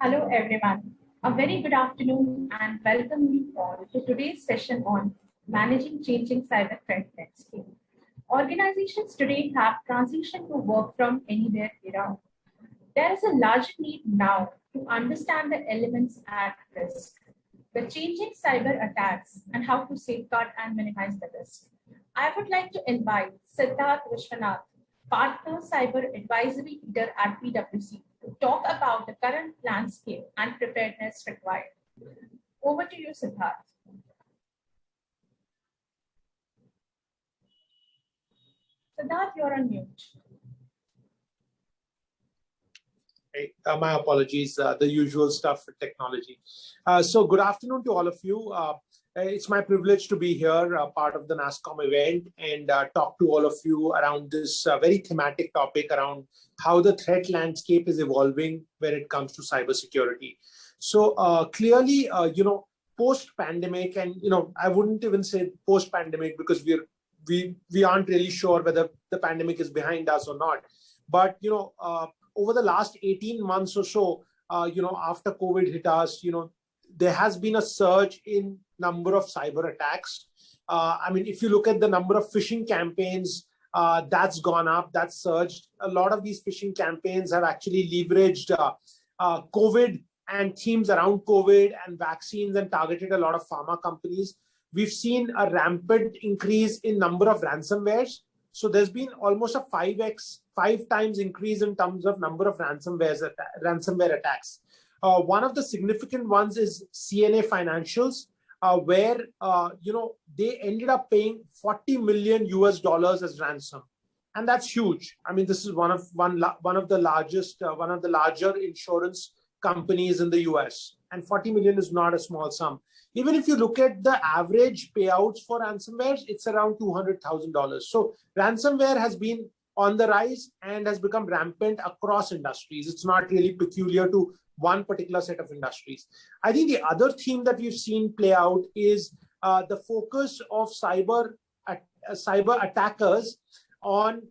Hello, everyone. A very good afternoon and welcome you all to today's session on managing changing cyber threat landscape. Organizations today have transitioned to work from anywhere era. There is a large need now to understand the elements at risk, the changing cyber attacks, and how to safeguard and minimize the risk. I would like to invite Siddharth Vishwanath, Partner Cyber Advisory Leader at PwC, to talk about the current landscape and preparedness required. Over to you, Siddharth. Siddharth, you're on mute. Hey, my apologies, the usual stuff for technology. So good afternoon to all of you. It's my privilege to be here, part of the NASSCOM event, and talk to all of you around this very thematic topic around how the threat landscape is evolving when it comes to cybersecurity. So clearly, post-pandemic, and I wouldn't even say post-pandemic because we aren't really sure whether the pandemic is behind us or not. But over the last 18 months or so, after COVID hit us, there has been a surge in number of cyber attacks. If you look at the number of phishing campaigns, that's gone up, that's surged. A lot of these phishing campaigns have actually leveraged COVID and themes around COVID and vaccines and targeted a lot of pharma companies. We've seen a rampant increase in number of ransomwares. So there's been almost a 5 times increase in terms of number of ransomware attacks. One of the significant ones is CNA Financials, where they ended up paying $40 million as ransom, and that's huge. This is one of the larger insurance companies in the US, and 40 million is not a small sum. Even if you look at the average payouts for ransomware, it's around $200,000. So ransomware has been on the rise and has become rampant across industries. It's not really peculiar to one particular set of industries. I think the other theme that we've seen play out is the focus of cyber attackers on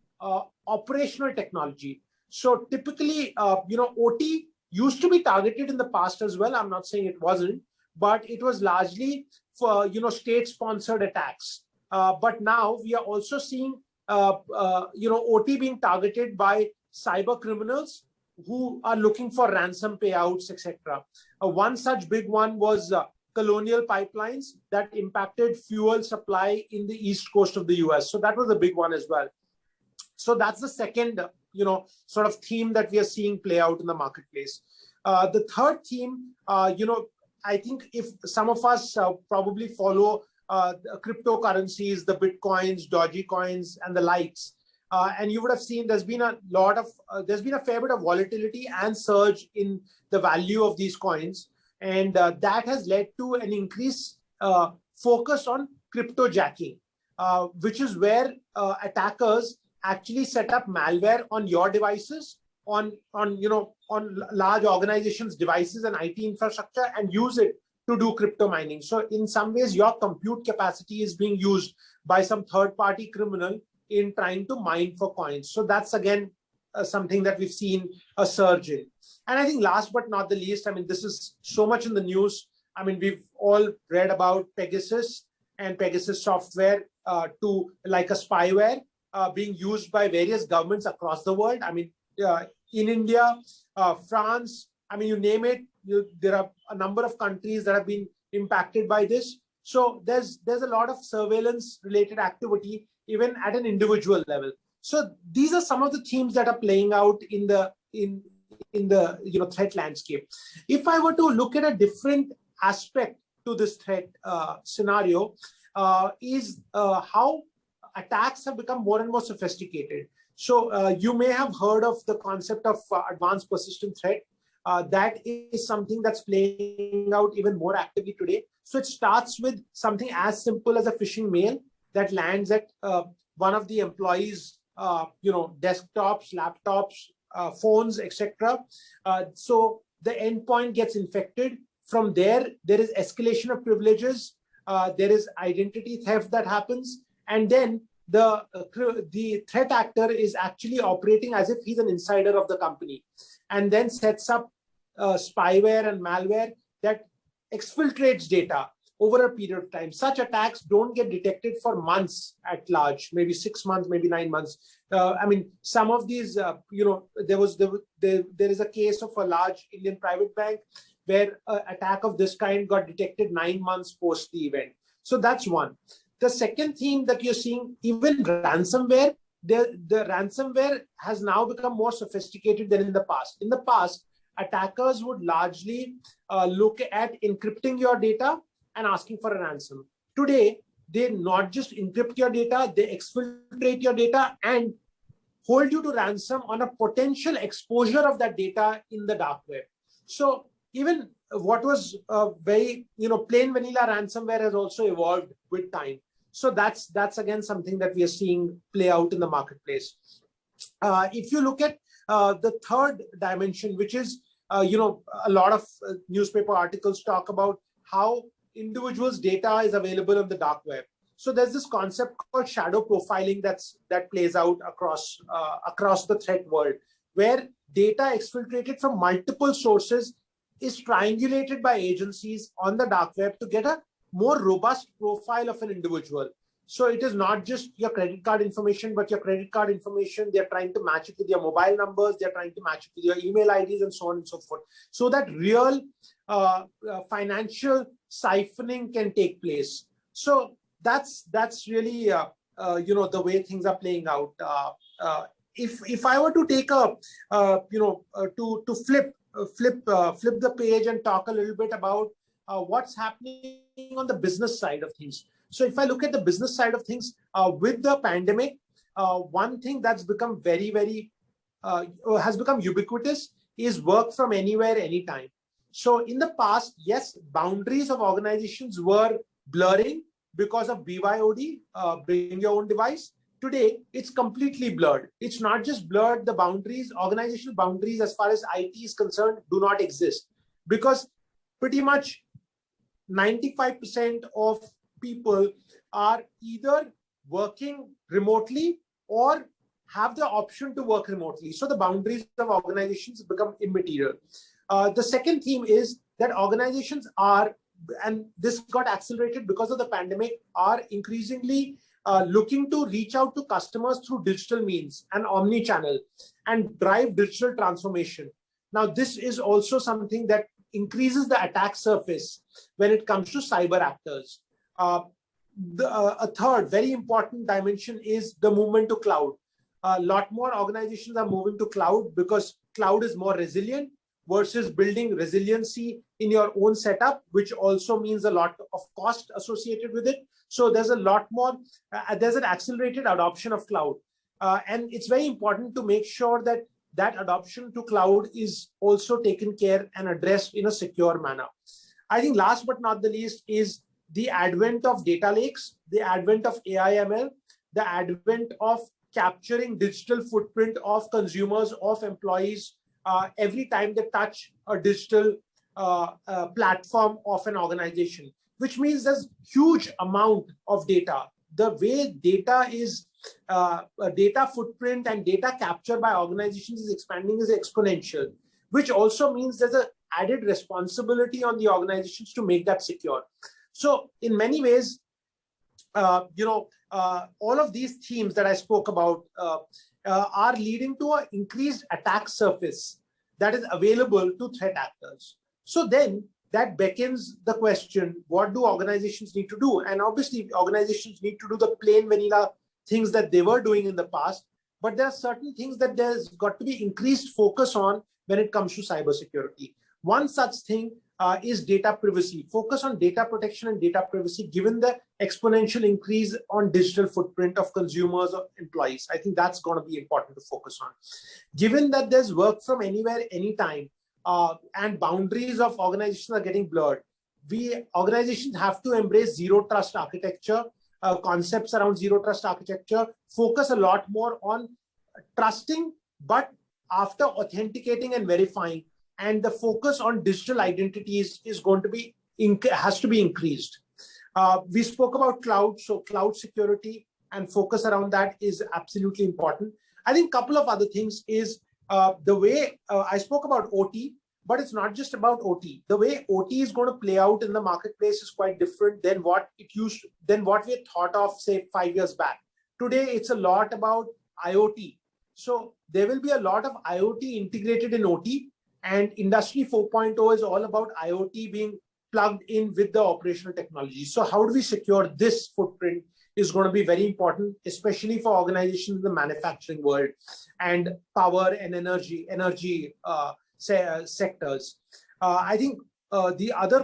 operational technology. So typically, OT used to be targeted in the past as well. I'm not saying it wasn't, but it was largely for state-sponsored attacks. But now we are also seeing OT being targeted by cyber criminals who are looking for ransom payouts, etc. One such big one was Colonial Pipelines that impacted fuel supply in the east coast of the US. So that was a big one as well. So that's the second sort of theme that we are seeing play out in the marketplace. The third theme, I think if some of us probably follow the cryptocurrencies, the Bitcoins, Dogecoins, and the likes, and you would have seen there's been a fair bit of volatility and surge in the value of these coins, and that has led to an increased focus on cryptojacking, which is where attackers actually set up malware on your devices, on large organizations' devices and IT infrastructure, and use it to do crypto mining. So in some ways, your compute capacity is being used by some third-party criminal in trying to mine for coins. So that's again something that we've seen a surge in. And I think last but not the least, this is so much in the news. We've all read about Pegasus and Pegasus software to like a spyware being used by various governments across the world. In India, France, you name it, there are a number of countries that have been impacted by this. So there's a lot of surveillance related activity, even at an individual level. So these are some of the themes that are playing out in the threat landscape. If I were to look at a different aspect to this threat scenario, is how attacks have become more and more sophisticated. So you may have heard of the concept of advanced persistent threat. That is something that's playing out even more actively today. So it starts with something as simple as a phishing mail that lands at one of the employees' desktops, laptops, phones, etc. So the endpoint gets infected. From there is escalation of privileges. There is identity theft that happens, and then the threat actor is actually operating as if he's an insider of the company, and then sets up spyware and malware that exfiltrates data over a period of time. Such attacks don't get detected for months at large, maybe 6 months, maybe 9 months. I mean, some of these, there is a case of a large Indian private bank where an attack of this kind got detected 9 months post the event. So that's one. The second theme that you're seeing, even ransomware, the ransomware has now become more sophisticated than in the past. In the past, attackers would largely look at encrypting your data and asking for a ransom. Today, they not just encrypt your data, they exfiltrate your data and hold you to ransom on a potential exposure of that data in the dark web. So even what was very, plain vanilla ransomware has also evolved with time. So that's again something that we are seeing play out in the marketplace. If you look at the third dimension, which is, a lot of newspaper articles talk about how individuals' data is available on the dark web. So there's this concept called shadow profiling that plays out across the threat world, where data exfiltrated from multiple sources is triangulated by agencies on the dark web to get a more robust profile of an individual. So it is not just your credit card information, but your credit card information. They're trying to match it with your mobile numbers. They're trying to match it with your email IDs and so on and so forth. So that real financial siphoning can take place. So that's really the way things are playing out. If I were to take to flip the page and talk a little bit about what's happening on the business side of things. So if I look at the business side of things, with the pandemic, one thing that's become has become ubiquitous is work from anywhere, anytime. So in the past, yes, boundaries of organizations were blurring because of BYOD, bring your own device. Today, it's completely blurred. It's not just blurred, the boundaries, organizational boundaries as far as IT is concerned do not exist, because pretty much 95% of people are either working remotely or have the option to work remotely. So the boundaries of organizations become immaterial. The second theme is that organizations are, and this got accelerated because of the pandemic, are increasingly looking to reach out to customers through digital means and omni-channel and drive digital transformation. Now, this is also something that increases the attack surface when it comes to cyber actors. A third very important dimension is the movement to cloud. A lot more organizations are moving to cloud because cloud is more resilient versus building resiliency in your own setup, which also means a lot of cost associated with it. So there's a lot more, there's an accelerated adoption of cloud. And it's very important to make sure that that adoption to cloud is also taken care and addressed in a secure manner. I think last but not the least is the advent of data lakes, the advent of AI/ML, the advent of capturing digital footprint of consumers, of employees, every time they touch a digital platform of an organization, which means there's huge amount of data. The way data is, data footprint and data capture by organizations is expanding is exponential, which also means there's an added responsibility on the organizations to make that secure. So in many ways, all of these themes that I spoke about are leading to an increased attack surface that is available to threat actors. So then that beckons the question, what do organizations need to do? And obviously, organizations need to do the plain vanilla things that they were doing in the past, but there are certain things that there's got to be increased focus on when it comes to cybersecurity. One such thing is data privacy. Focus on data protection and data privacy, given the exponential increase on digital footprint of consumers or employees. I think that's going to be important to focus on. Given that there's work from anywhere, anytime, and boundaries of organizations are getting blurred, organizations have to embrace zero trust architecture, concepts around zero trust architecture, focus a lot more on trusting, but after authenticating and verifying. And the focus on digital identities is going to be, has to be increased. We spoke about cloud, so cloud security and focus around that is absolutely important. I think a couple of other things is the way I spoke about OT, But it's not just about OT. The way OT is going to play out in the marketplace is quite different than what we had thought of, say, 5 years back. Today, it's a lot about IoT. So there will be a lot of IoT integrated in OT, and Industry 4.0 is all about IoT being plugged in with the operational technology. So how do we secure this footprint is going to be very important, especially for organizations in the manufacturing world and power and energy sectors. I think the other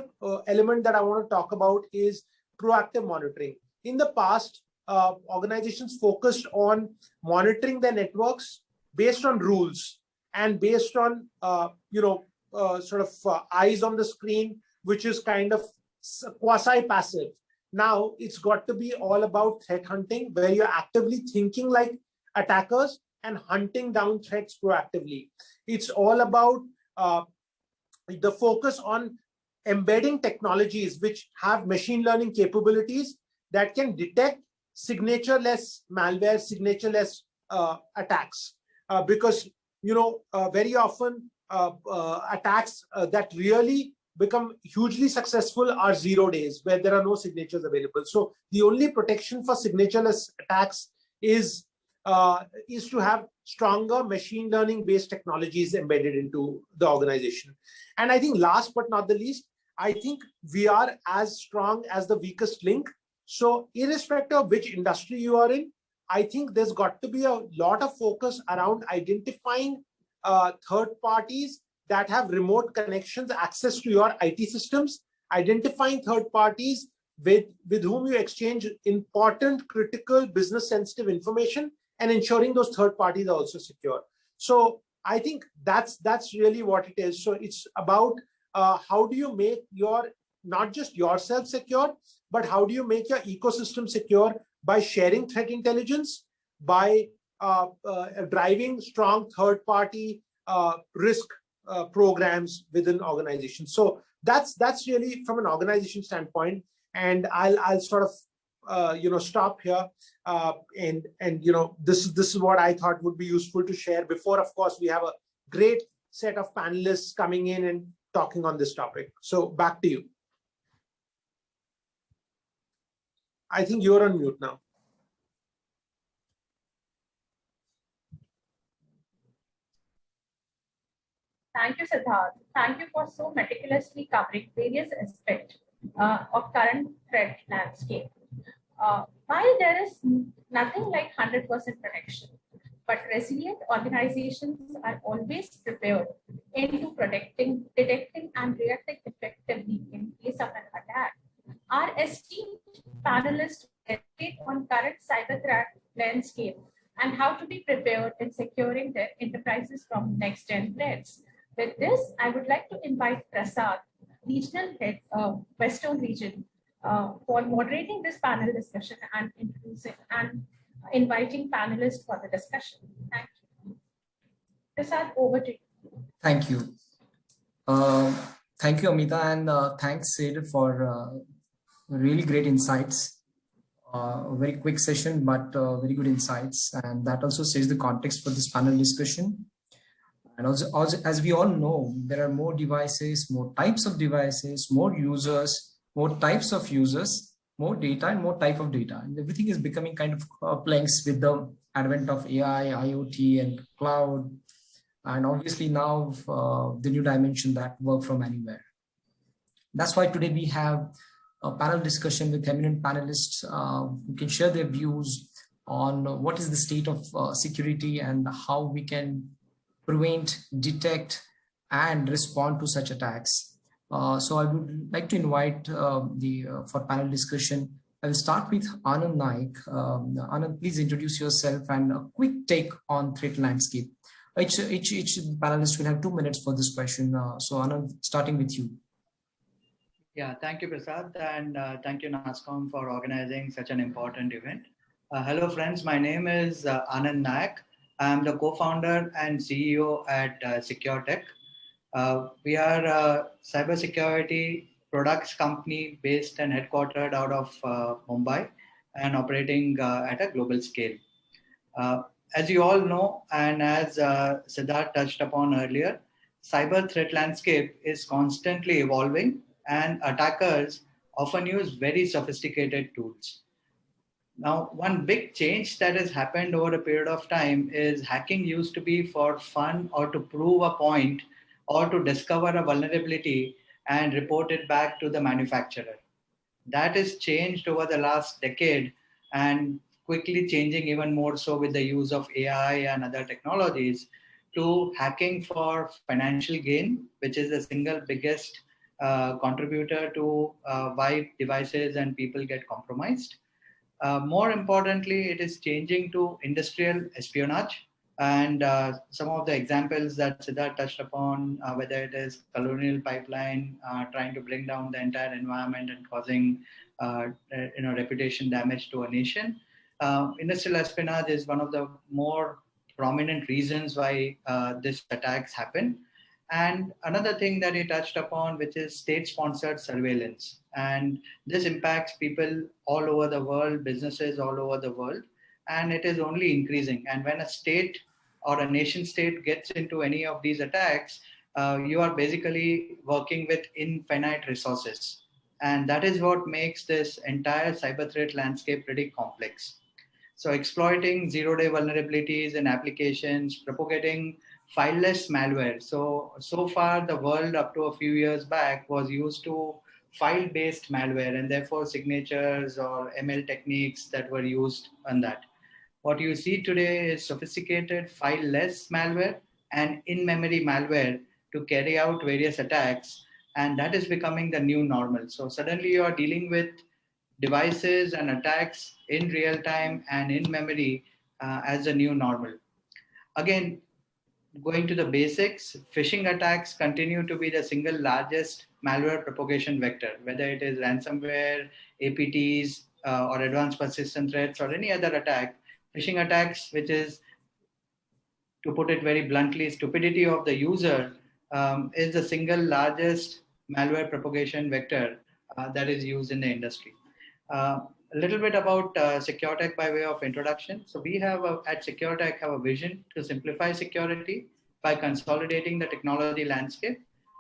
element that I want to talk about is proactive monitoring. In the past, organizations focused on monitoring their networks based on rules and based on eyes on the screen, which is kind of quasi-passive. Now it's got to be all about threat hunting, where you're actively thinking like attackers and hunting down threats proactively. It's all about the focus on embedding technologies which have machine learning capabilities that can detect signature-less malware, signature-less attacks. Because very often attacks that really become hugely successful are 0 days, where there are no signatures available. So the only protection for signatureless attacks is to have stronger machine learning based technologies embedded into the organization. And I think last but not the least, I think we are as strong as the weakest link. So irrespective of which industry you are in, I think there's got to be a lot of focus around identifying third parties that have remote connections, access to your IT systems, identifying third parties with whom you exchange important, critical, business sensitive information, and ensuring those third parties are also secure. So I think that's really what it is. So it's about how do you make not just yourself secure, but how do you make your ecosystem secure by sharing threat intelligence, by driving strong third party risk programs within organizations. So that's really from an organization standpoint. And I'll sort of stop here. And this is what I thought would be useful to share before, of course, we have a great set of panelists coming in and talking on this topic. So back to you. I think you're on mute now. Thank you, Siddharth. Thank you for so meticulously covering various aspects of current threat landscape. While there is nothing like 100% protection, but resilient organizations are always prepared into detecting and reacting effectively in case of an attack. Our esteemed panelists educate on current cyber threat landscape and how to be prepared in securing their enterprises from next-gen threats. With this, I would like to invite Prasad, Regional Head of Western Region, for moderating this panel discussion and inviting panelists for the discussion. Thank you. Prasad, over to you. Thank you. Thank you, Amita, and thanks, Sid, for really great insights. A very quick session, but very good insights. And that also says the context for this panel discussion. And also, as we all know, there are more devices, more types of devices, more users, more types of users, more data, and more type of data. And everything is becoming kind of planks with the advent of AI, IoT, and cloud. And obviously now the new dimension that work from anywhere. That's why today we have a panel discussion with eminent panelists who can share their views on what is the state of security and how we can prevent, detect, and respond to such attacks. So I would like to invite for panel discussion. I will start with Anand Naik. Anand, please introduce yourself and a quick take on threat landscape. Each panelist will have 2 minutes for this question. So Anand, starting with you. Yeah, thank you, Prasad, and thank you, NASSCOM, for organizing such an important event. Hello, friends. My name is Anand Naik. I'm the co-founder and CEO at SecureTech. We are a cybersecurity products company based and headquartered out of Mumbai and operating at a global scale. As you all know, and as Siddharth touched upon earlier, cyber threat landscape is constantly evolving, and attackers often use very sophisticated tools. Now, one big change that has happened over a period of time is hacking used to be for fun or to prove a point or to discover a vulnerability and report it back to the manufacturer. That has changed over the last decade and quickly changing even more so with the use of AI and other technologies to hacking for financial gain, which is the single biggest contributor to why devices and people get compromised. More importantly, it is changing to industrial espionage. And some of the examples that Siddharth touched upon, whether it is Colonial Pipeline trying to bring down the entire environment and causing reputation damage to a nation. Industrial espionage is one of the more prominent reasons why these attacks happen. And another thing that he touched upon, which is state-sponsored surveillance. And this impacts people all over the world, businesses all over the world, and it is only increasing. And when a state or a nation state gets into any of these attacks, you are basically working with infinite resources. And that is what makes this entire cyber threat landscape pretty complex. So exploiting zero-day vulnerabilities in applications, propagating fileless malware. So far, the world up to a few years back was used to file-based malware, and therefore signatures or ML techniques that were used on that. What you see today is sophisticated fileless malware and in-memory malware to carry out various attacks, and that is becoming the new normal. So suddenly you are dealing with devices and attacks in real time and in memory as a new normal. Again, going to the basics, phishing attacks continue to be the single largest malware propagation vector, whether it is ransomware, APTs, or advanced persistent threats, or any other attack. Phishing attacks, which is, to put it very bluntly, stupidity of the user, is the single largest malware propagation vector that is used in the industry. A little bit about SecureTech by way of introduction. So we have at SecureTech have a vision to simplify security by consolidating the technology landscape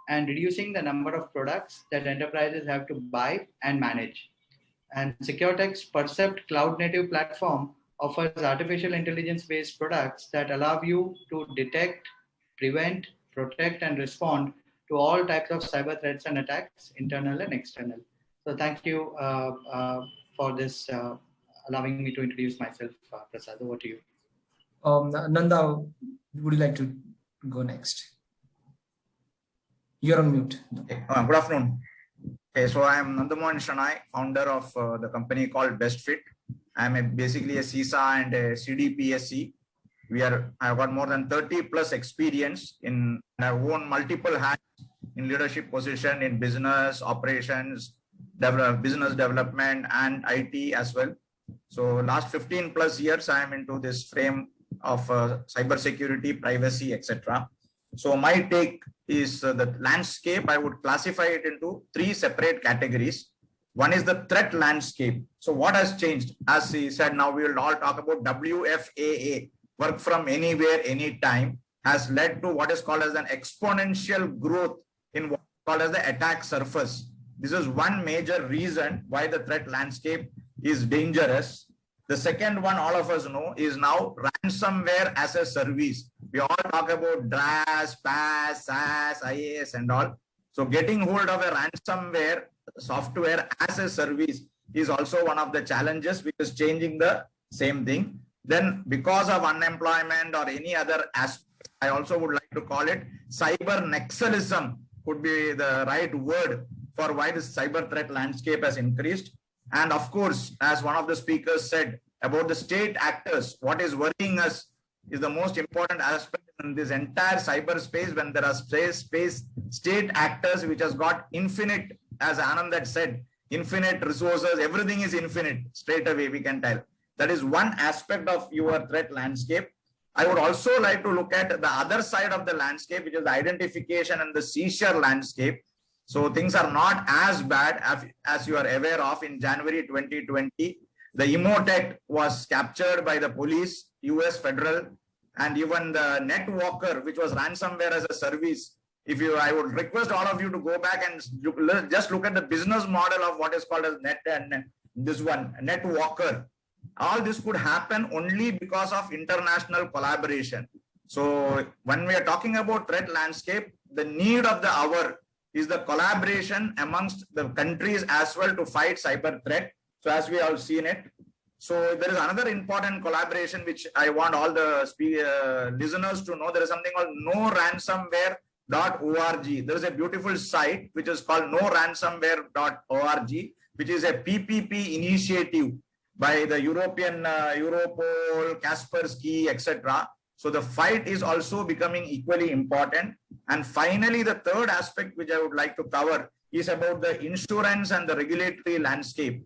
and reducing the number of products that enterprises have to buy and manage. And SecureTech's Percept cloud-native platform offers artificial intelligence-based products that allow you to detect, prevent, protect, and respond to all types of cyber threats and attacks, internal and external. So thank you for this, allowing me to introduce myself, Prasad. Over to you. Nanda, would you like to go next? You're on mute. Okay. Good afternoon. Okay, so I am Nandamohan Shranai, founder of the company called BestFit. I am basically a CISA and a CDPSC. I've got more than 30 plus experience in, and I've worn multiple hats in leadership position in business, operations, business development, and IT as well. So last 15 plus years, I am into this frame of cyber security, privacy, etc. So my take is the landscape. I would classify it into three separate categories. One is the threat landscape. So what has changed? As he said, now we will all talk about WFAA, work from anywhere, anytime, has led to what is called as an exponential growth in what is called as the attack surface. This is one major reason why the threat landscape is dangerous. The second one all of us know is now ransomware as a service. We all talk about DRaaS, PaaS, SaaS, IaaS and all. So getting hold of a ransomware software as a service is also one of the challenges, which is changing the same thing. Then because of unemployment or any other aspect, I also would like to call it cyber nexalism could be the right word for why this cyber threat landscape has increased. And of course, as one of the speakers said about the state actors, what is worrying us is the most important aspect in this entire cyberspace when there are state actors which has got infinite, as Anand had said, infinite resources, everything is infinite, straight away we can tell. That is one aspect of your threat landscape. I would also like to look at the other side of the landscape, which is the identification and the seizure landscape. So things are not as bad as you are aware of. In January 2020, the Emotech was captured by the police, US federal, and even the NetWalker, which was ransomware as a service, I would request all of you to go back and just look at the business model of what is called as NetWalker. All this could happen only because of international collaboration. So when we are talking about threat landscape, the need of the hour is the collaboration amongst the countries as well to fight cyber threat. So as we all seen it. So there is another important collaboration which I want all the listeners to know. There is something called noransomware.org. There is a beautiful site which is called noransomware.org, which is a PPP initiative by the European Europol, Kaspersky, etc. So the fight is also becoming equally important. And finally, the third aspect which I would like to cover is about the insurance and the regulatory landscape.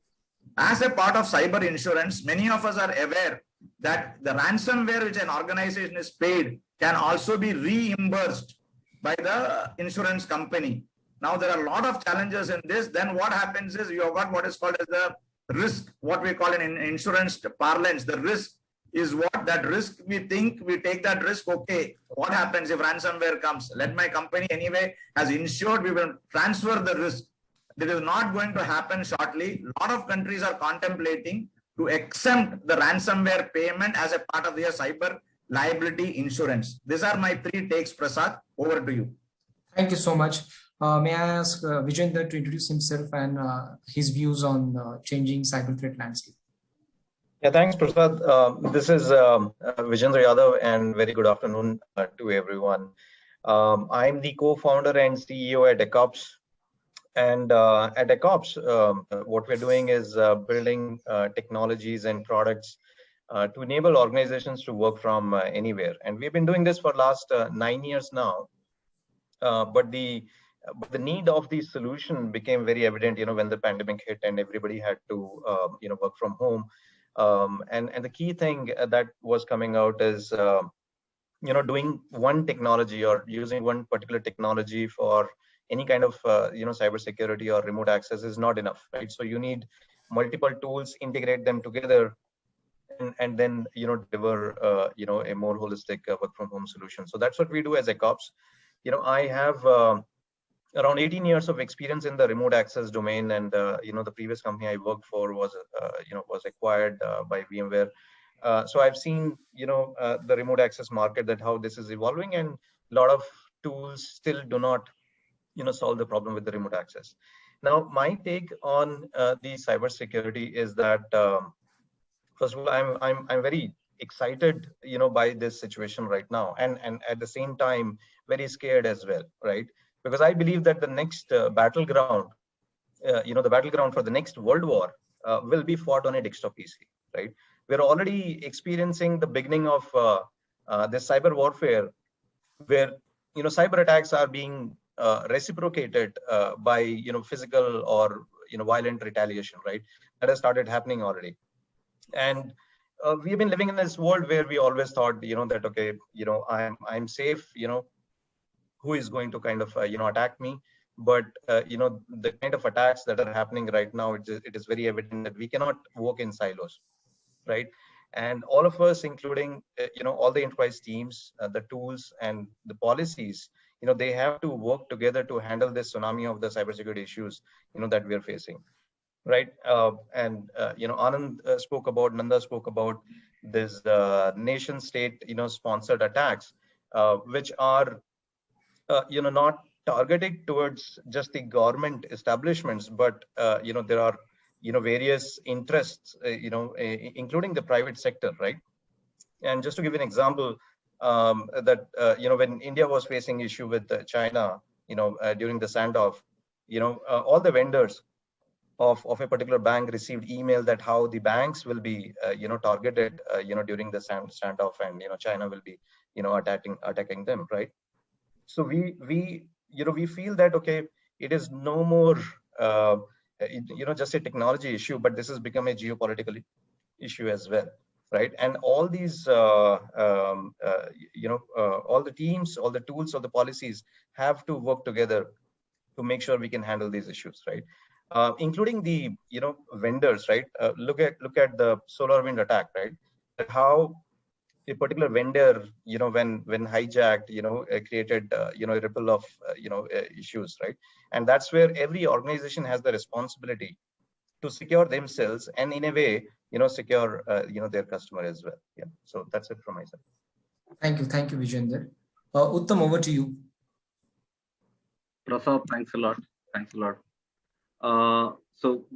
As a part of cyber insurance, many of us are aware that the ransomware which an organization is paid can also be reimbursed by the insurance company. Now, there are a lot of challenges in this. Then what happens is you have got what is called as the risk, what we call in insurance parlance. The risk is what? That risk, we think we take that risk. Okay, what happens if ransomware comes? Let my company anyway has insured, we will transfer the risk. That is not going to happen shortly. A lot of countries are contemplating to exempt the ransomware payment as a part of their cyber liability insurance. These are my 3 takes, Prasad. Over to you. Thank you so much. May I ask Vijender to introduce himself and his views on changing cyber threat landscape? Yeah, thanks, Prasad. This is Vijender Yadav, and very good afternoon to everyone. I'm the co-founder and CEO at Ecops. And at Ecops, what we're doing is building technologies and products to enable organizations to work from anywhere. And we've been doing this for the last 9 years now. But the need of the solution became very evident, when the pandemic hit and everybody had to, work from home. And the key thing that was coming out is, doing one technology or using one particular technology for any kind of, cybersecurity or remote access is not enough, right? So you need multiple tools, integrate them together, and then, deliver, a more holistic work from home solution. So that's what we do as Ecops. I have around 18 years of experience in the remote access domain, and the previous company I worked for was acquired by VMware. So I've seen the remote access market, that how this is evolving, and a lot of tools still do not solve the problem with the remote access. Now, my take on the cybersecurity is that first of all, I'm very excited by this situation right now, and at the same time very scared as well, right? Because I believe that the next battleground, the battleground for the next world war will be fought on a desktop PC, right? We're already experiencing the beginning of this cyber warfare, where cyber attacks are being reciprocated by physical or violent retaliation, right? That has started happening already. And we've been living in this world where we always thought that, okay, I'm safe, who is going to kind of attack me? But the kind of attacks that are happening right now, it is very evident that we cannot work in silos, right? And all of us, including all the enterprise teams, the tools and the policies, they have to work together to handle this tsunami of the cybersecurity issues that we are facing, right? Anand spoke about, Nanda spoke about this nation state sponsored attacks, which are not targeted towards just the government establishments, but there are various interests, including the private sector, right? And just to give an example, that when India was facing issue with China, during the standoff, all the vendors of a particular bank received email that how the banks will be targeted during the standoff, and China will be attacking them, right? So we feel that, okay, it is no more just a technology issue, but this has become a geopolitical issue as well, right? And all these all the teams, all the tools, all the policies have to work together to make sure we can handle these issues, right? Including the vendors, right? Look at the SolarWinds attack, right? That how a particular vendor, when hijacked, created, a ripple of, issues, right? And that's where every organization has the responsibility to secure themselves and in a way, secure, their customer as well. Yeah. So that's it from my side. Thank you, Vijender. Uttam, over to you. Prasad, thanks a lot. Thanks a lot.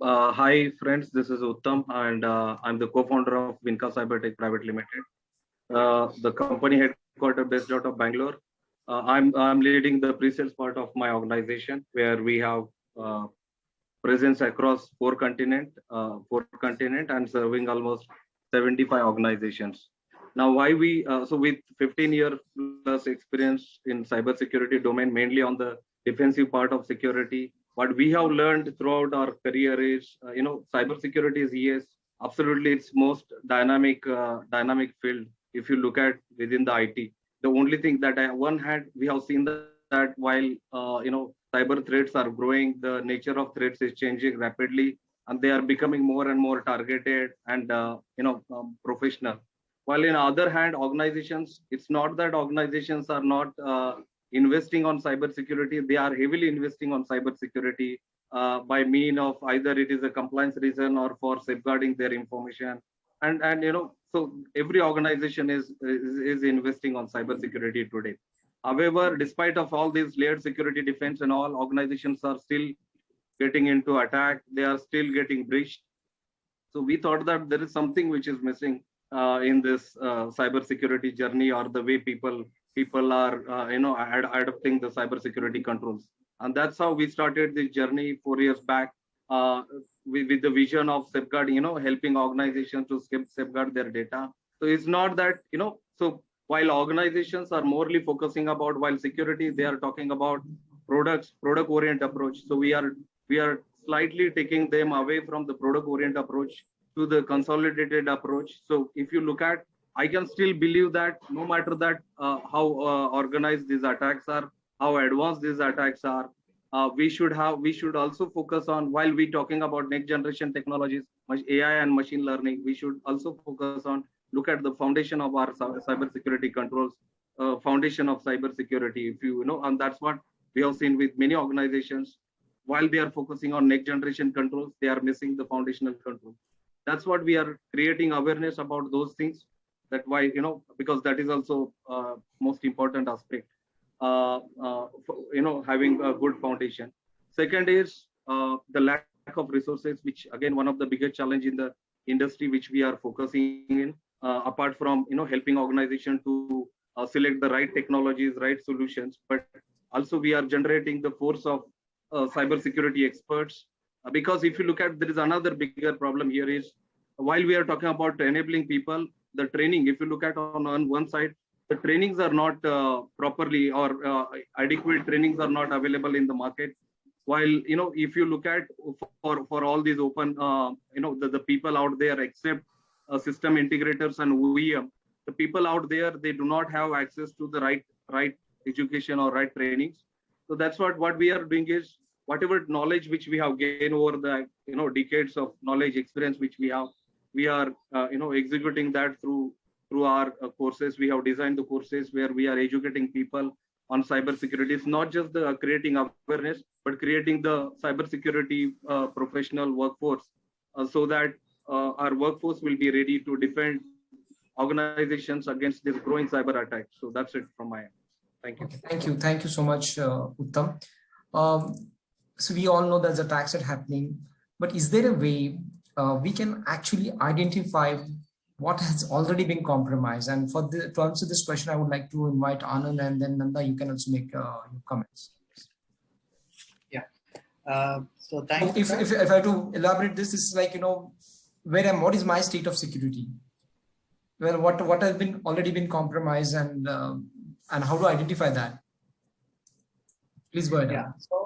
Hi friends, this is Uttam, and I'm the co-founder of Vinca Cybertech Private Limited. The company headquartered based out of Bangalore. I'm leading the pre-sales part of my organization, where we have presence across four continent and serving almost 75 organizations. Now, why we with 15-year plus experience in cybersecurity domain, mainly on the defensive part of security, what we have learned throughout our career is, cybersecurity is, yes, absolutely, it's most dynamic field. If you look at within the IT, the only thing that on one hand we have seen that while cyber threats are growing, the nature of threats is changing rapidly, and they are becoming more and more targeted and professional. While in other hand, organizations, it's not that organizations are not investing on cybersecurity. They are heavily investing on cybersecurity by mean of either it is a compliance reason or for safeguarding their information. And so every organization is investing on cybersecurity today. However, despite of all these layered security defense and all, organizations are still getting into attack. They are still getting breached. So we thought that there is something which is missing in this cybersecurity journey, or the way people are adopting the cybersecurity controls. And that's how we started this journey 4 years back with the vision of safeguarding, helping organizations to safeguard their data. So it's not that, so while organizations are morely focusing about, while security, they are talking about product oriented approach. So we are slightly taking them away from the product oriented approach to the consolidated approach. So if you look at, I can still believe that no matter that how organized these attacks are, how advanced these attacks are, we should also focus on, while we talking about next generation technologies, AI and machine learning, we should also focus on, look at the foundation of our cybersecurity controls, foundation of cybersecurity, and that's what we have seen with many organizations. While they are focusing on next generation controls, they are missing the foundational controls. That's what we are creating awareness about those things. That why, because that is also most important aspect, having a good foundation. Second is the lack of resources, which again, one of the biggest challenge in the industry, which we are focusing in, apart from, helping organization to select the right technologies, right solutions, but also we are generating the force of cybersecurity experts. Because if you look at, there is another bigger problem here is, while we are talking about enabling people, the training, if you look at on one side, the trainings are not properly or adequate trainings are not available in the market. While, if you look at for all these open, the people out there, except system integrators and OEM, the people out there, they do not have access to the right education or right trainings. So that's what we are doing is, whatever knowledge which we have gained over the decades of knowledge experience which we have, we are executing that through our courses. We have designed the courses where we are educating people on cybersecurity. It's not just the creating awareness, but creating the cybersecurity professional workforce, so that our workforce will be ready to defend organizations against this growing cyber attack. So that's it from my end. Thank you. Okay, thank you so much, Uttam. So we all know there's attacks are happening, but is there a way we can actually identify what has already been compromised? And to answer this question, I would like to invite Anand, and then Nanda, you can also make your comments. Yeah. So thanks. If I have to elaborate this is like, what is my state of security? Well, what has been already been compromised, and how to identify that? Please go ahead. Yeah. So,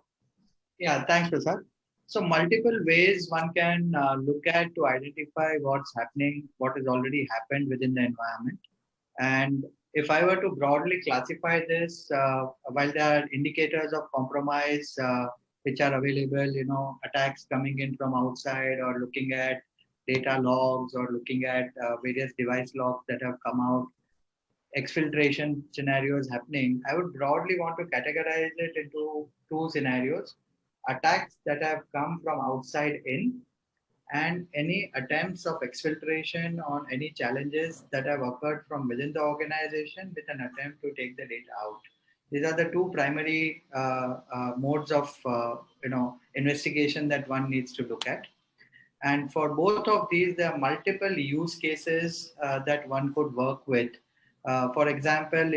yeah, thanks, Prasad. So multiple ways one can look at to identify what's happening, what has already happened within the environment. And if I were to broadly classify this, while there are indicators of compromise which are available, attacks coming in from outside, or looking at data logs, or looking at various device logs that have come out, exfiltration scenarios happening, I would broadly want to categorize it into two scenarios: attacks that have come from outside in, and any attempts of exfiltration on any challenges that have occurred from within the organization with an attempt to take the data out. These are the two primary modes of investigation that one needs to look at. And for both of these, there are multiple use cases that one could work with. For example,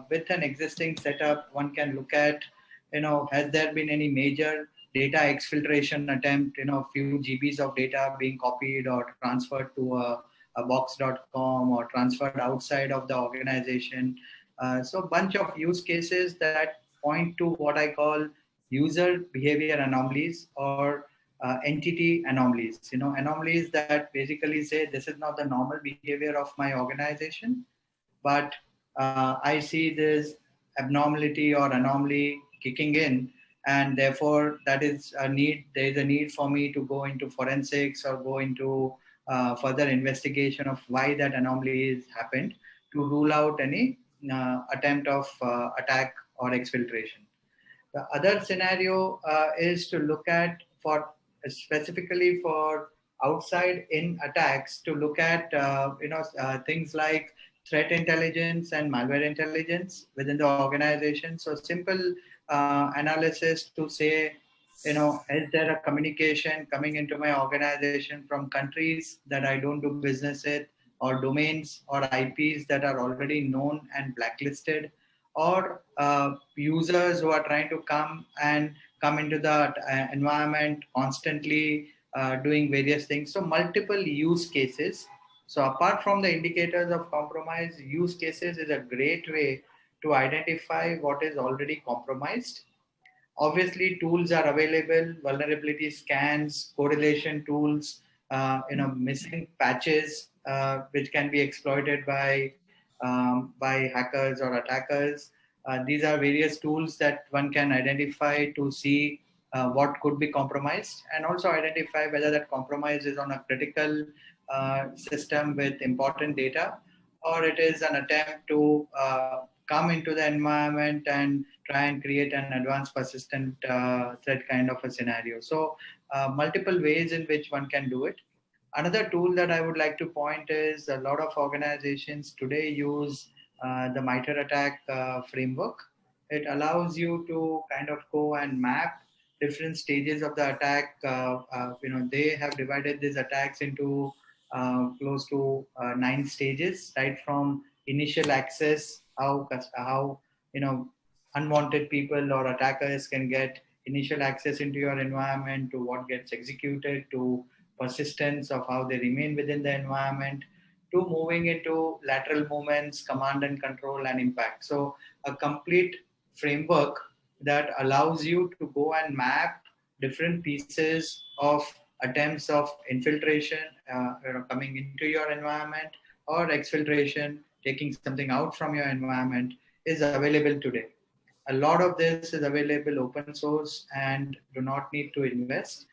with an existing setup, one can look at, has there been any major data exfiltration attempt, few GBs of data being copied or transferred to a box.com or transferred outside of the organization. So bunch of use cases that point to what I call user behavior anomalies or entity anomalies, anomalies that basically say this is not the normal behavior of my organization, but I see this abnormality or anomaly kicking in, and therefore that is a need. There is a need for me to go into forensics or go into further investigation of why that anomaly has happened to rule out any attempt of attack or exfiltration. The other scenario is to look at, for specifically for outside in attacks, to look at things like threat intelligence and malware intelligence within the organization. So simple analysis to say, is there a communication coming into my organization from countries that I don't do business with, or domains or IPs that are already known and blacklisted, or users who are trying to come into the environment constantly doing various things. So multiple use cases. So apart from the indicators of compromise, use cases is a great way to identify what is already compromised. Obviously, tools are available: vulnerability scans, correlation tools, missing patches, which can be exploited by hackers or attackers. These are various tools that one can identify to see what could be compromised, and also identify whether that compromise is on a critical system with important data, or it is an attempt to come into the environment and try and create an advanced persistent threat kind of a scenario. So multiple ways in which one can do it. Another tool that I would like to point is a lot of organizations today use the MITRE ATT&CK framework. It allows you to kind of go and map different stages of the attack. They have divided these attacks into close to 9 stages, right from initial access, how unwanted people or attackers can get initial access into your environment, to what gets executed, to persistence of how they remain within the environment, to moving into lateral movements, command and control, and impact. So a complete framework that allows you to go and map different pieces of attempts of infiltration coming into your environment, or exfiltration, taking something out from your environment, is available today. A lot of this is available open source and do not need to invest.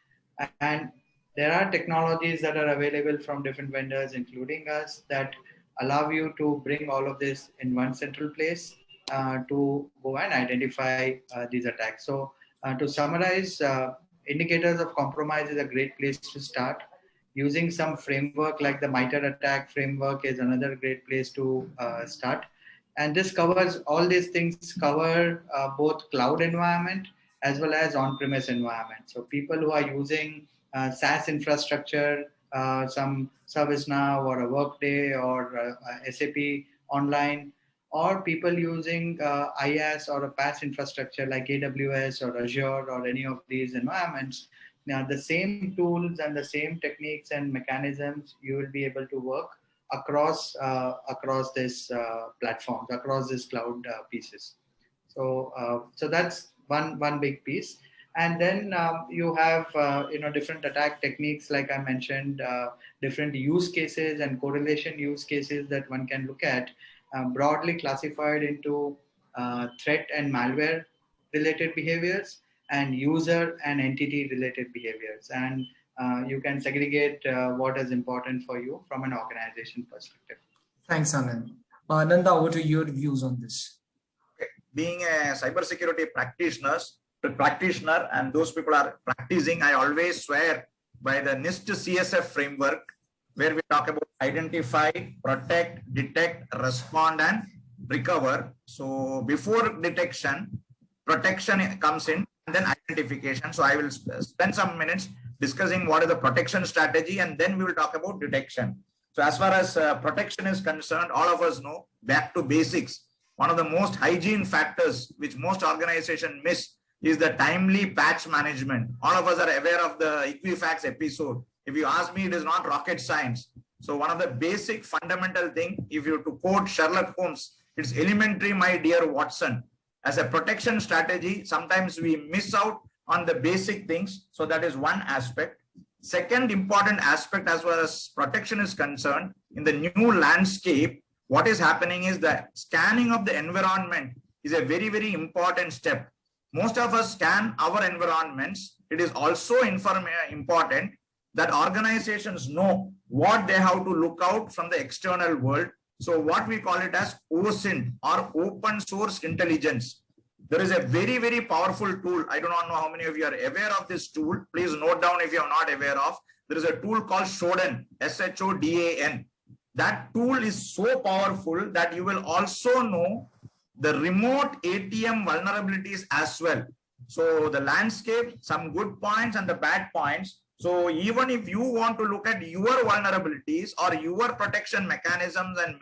And there are technologies that are available from different vendors, including us, that allow you to bring all of this in one central place to go and identify these attacks. So to summarize, indicators of compromise is a great place to start. Using some framework like the MITRE ATT&CK framework is another great place to start. And this covers all these things, cover both cloud environment as well as on-premise environment. So people who are using SaaS infrastructure, some ServiceNow or a Workday or SAP Online, or people using IaaS or a PaaS infrastructure like AWS or Azure or any of these environments. Now, the same tools and the same techniques and mechanisms you will be able to work across this platforms, across this cloud pieces. So that's one big piece. And then you have different attack techniques, like I mentioned, different use cases and correlation use cases that one can look at, broadly classified into threat and malware related behaviors, and user and entity related behaviors. And you can segregate what is important for you from an organization perspective. Thanks, Anand. Nanda, over to your views on this. Being a cybersecurity practitioner and those people are practicing, I always swear by the NIST CSF framework, where we talk about identify, protect, detect, respond, and recover. So before detection, protection comes in, and then identification. So I will spend some minutes discussing what is the protection strategy, and then we will talk about detection. So as far as protection is concerned, all of us know, back to basics, one of the most hygiene factors which most organizations miss is the timely patch management. All of us are aware of the Equifax episode. If you ask me, it is not rocket science. So one of the basic fundamental thing, if you to quote Sherlock Holmes, it's elementary, my dear Watson. As a protection strategy, sometimes we miss out on the basic things. So that is one aspect. Second important aspect as far as protection is concerned, in the new landscape, what is happening is that scanning of the environment is a very, very important step. Most of us scan our environments. It is also important that organizations know what they have to look out from the external world. So what we call it as OSINT, or open source intelligence. There is a very, very powerful tool. I do not know how many of you are aware of this tool. Please note down if you are not aware of. There is a tool called Shodan, SHODAN. That tool is so powerful that you will also know the remote ATM vulnerabilities as well. So the landscape, some good points and the bad points. So even if you want to look at your vulnerabilities or your protection mechanisms and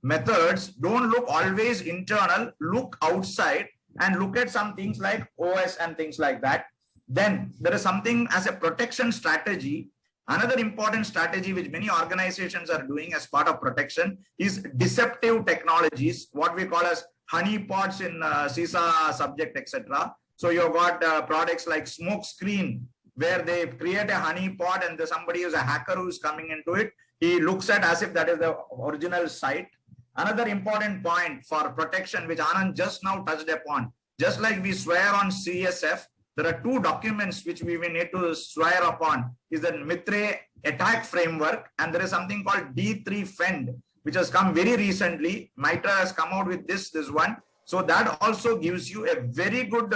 methods, don't look always internal, look outside and look at some things like OS and things like that. Then there is something as a protection strategy. Another important strategy which many organizations are doing as part of protection is deceptive technologies, what we call as honeypots in CISA subject, etc. So you've got products like Smokescreen, where they create a honeypot and somebody is a hacker who is coming into it. He looks at as if that is the original site. Another important point for protection, which Anand just now touched upon, just like we swear on CSF, there are two documents which we will need to swear upon, is the MITRE attack framework, and there is something called D3FEND, which has come very recently. MITRE has come out with this one. So that also gives you a very good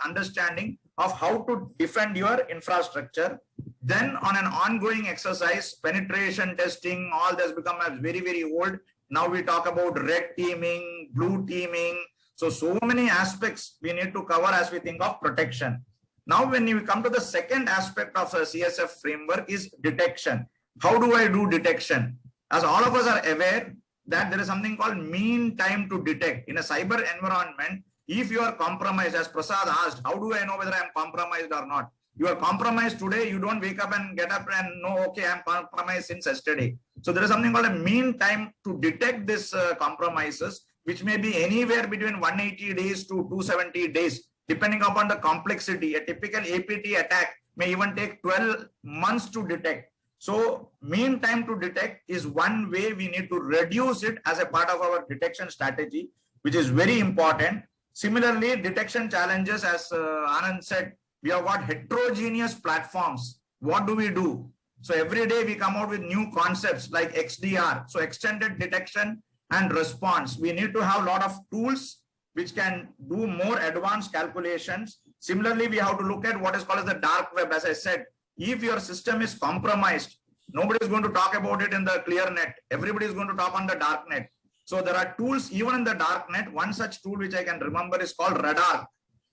understanding of how to defend your infrastructure. Then on an ongoing exercise, penetration testing, all that's become very, very old. Now we talk about red teaming, blue teaming. So many aspects we need to cover as we think of protection. Now, when you come to the second aspect of the CSF framework is detection. How do I do detection? As all of us are aware that there is something called mean time to detect. In a cyber environment, if you are compromised, as Prasad asked, how do I know whether I am compromised or not? You are compromised today, you don't wake up and get up and know, okay, I am compromised since yesterday. So there is something called a mean time to detect these compromises, which may be anywhere between 180 days to 270 days, depending upon the complexity. A typical APT attack may even take 12 months to detect. So mean time to detect is one way we need to reduce it as a part of our detection strategy, which is very important. Similarly, detection challenges, as Anand said, we have got heterogeneous platforms. What do? So every day we come out with new concepts like XDR, so extended detection and response. We need to have a lot of tools which can do more advanced calculations. Similarly, we have to look at what is called as the dark web. As I said, if your system is compromised, nobody is going to talk about it in the clear net. Everybody is going to talk on the dark net. So there are tools even in the dark net. One such tool which I can remember is called Radar,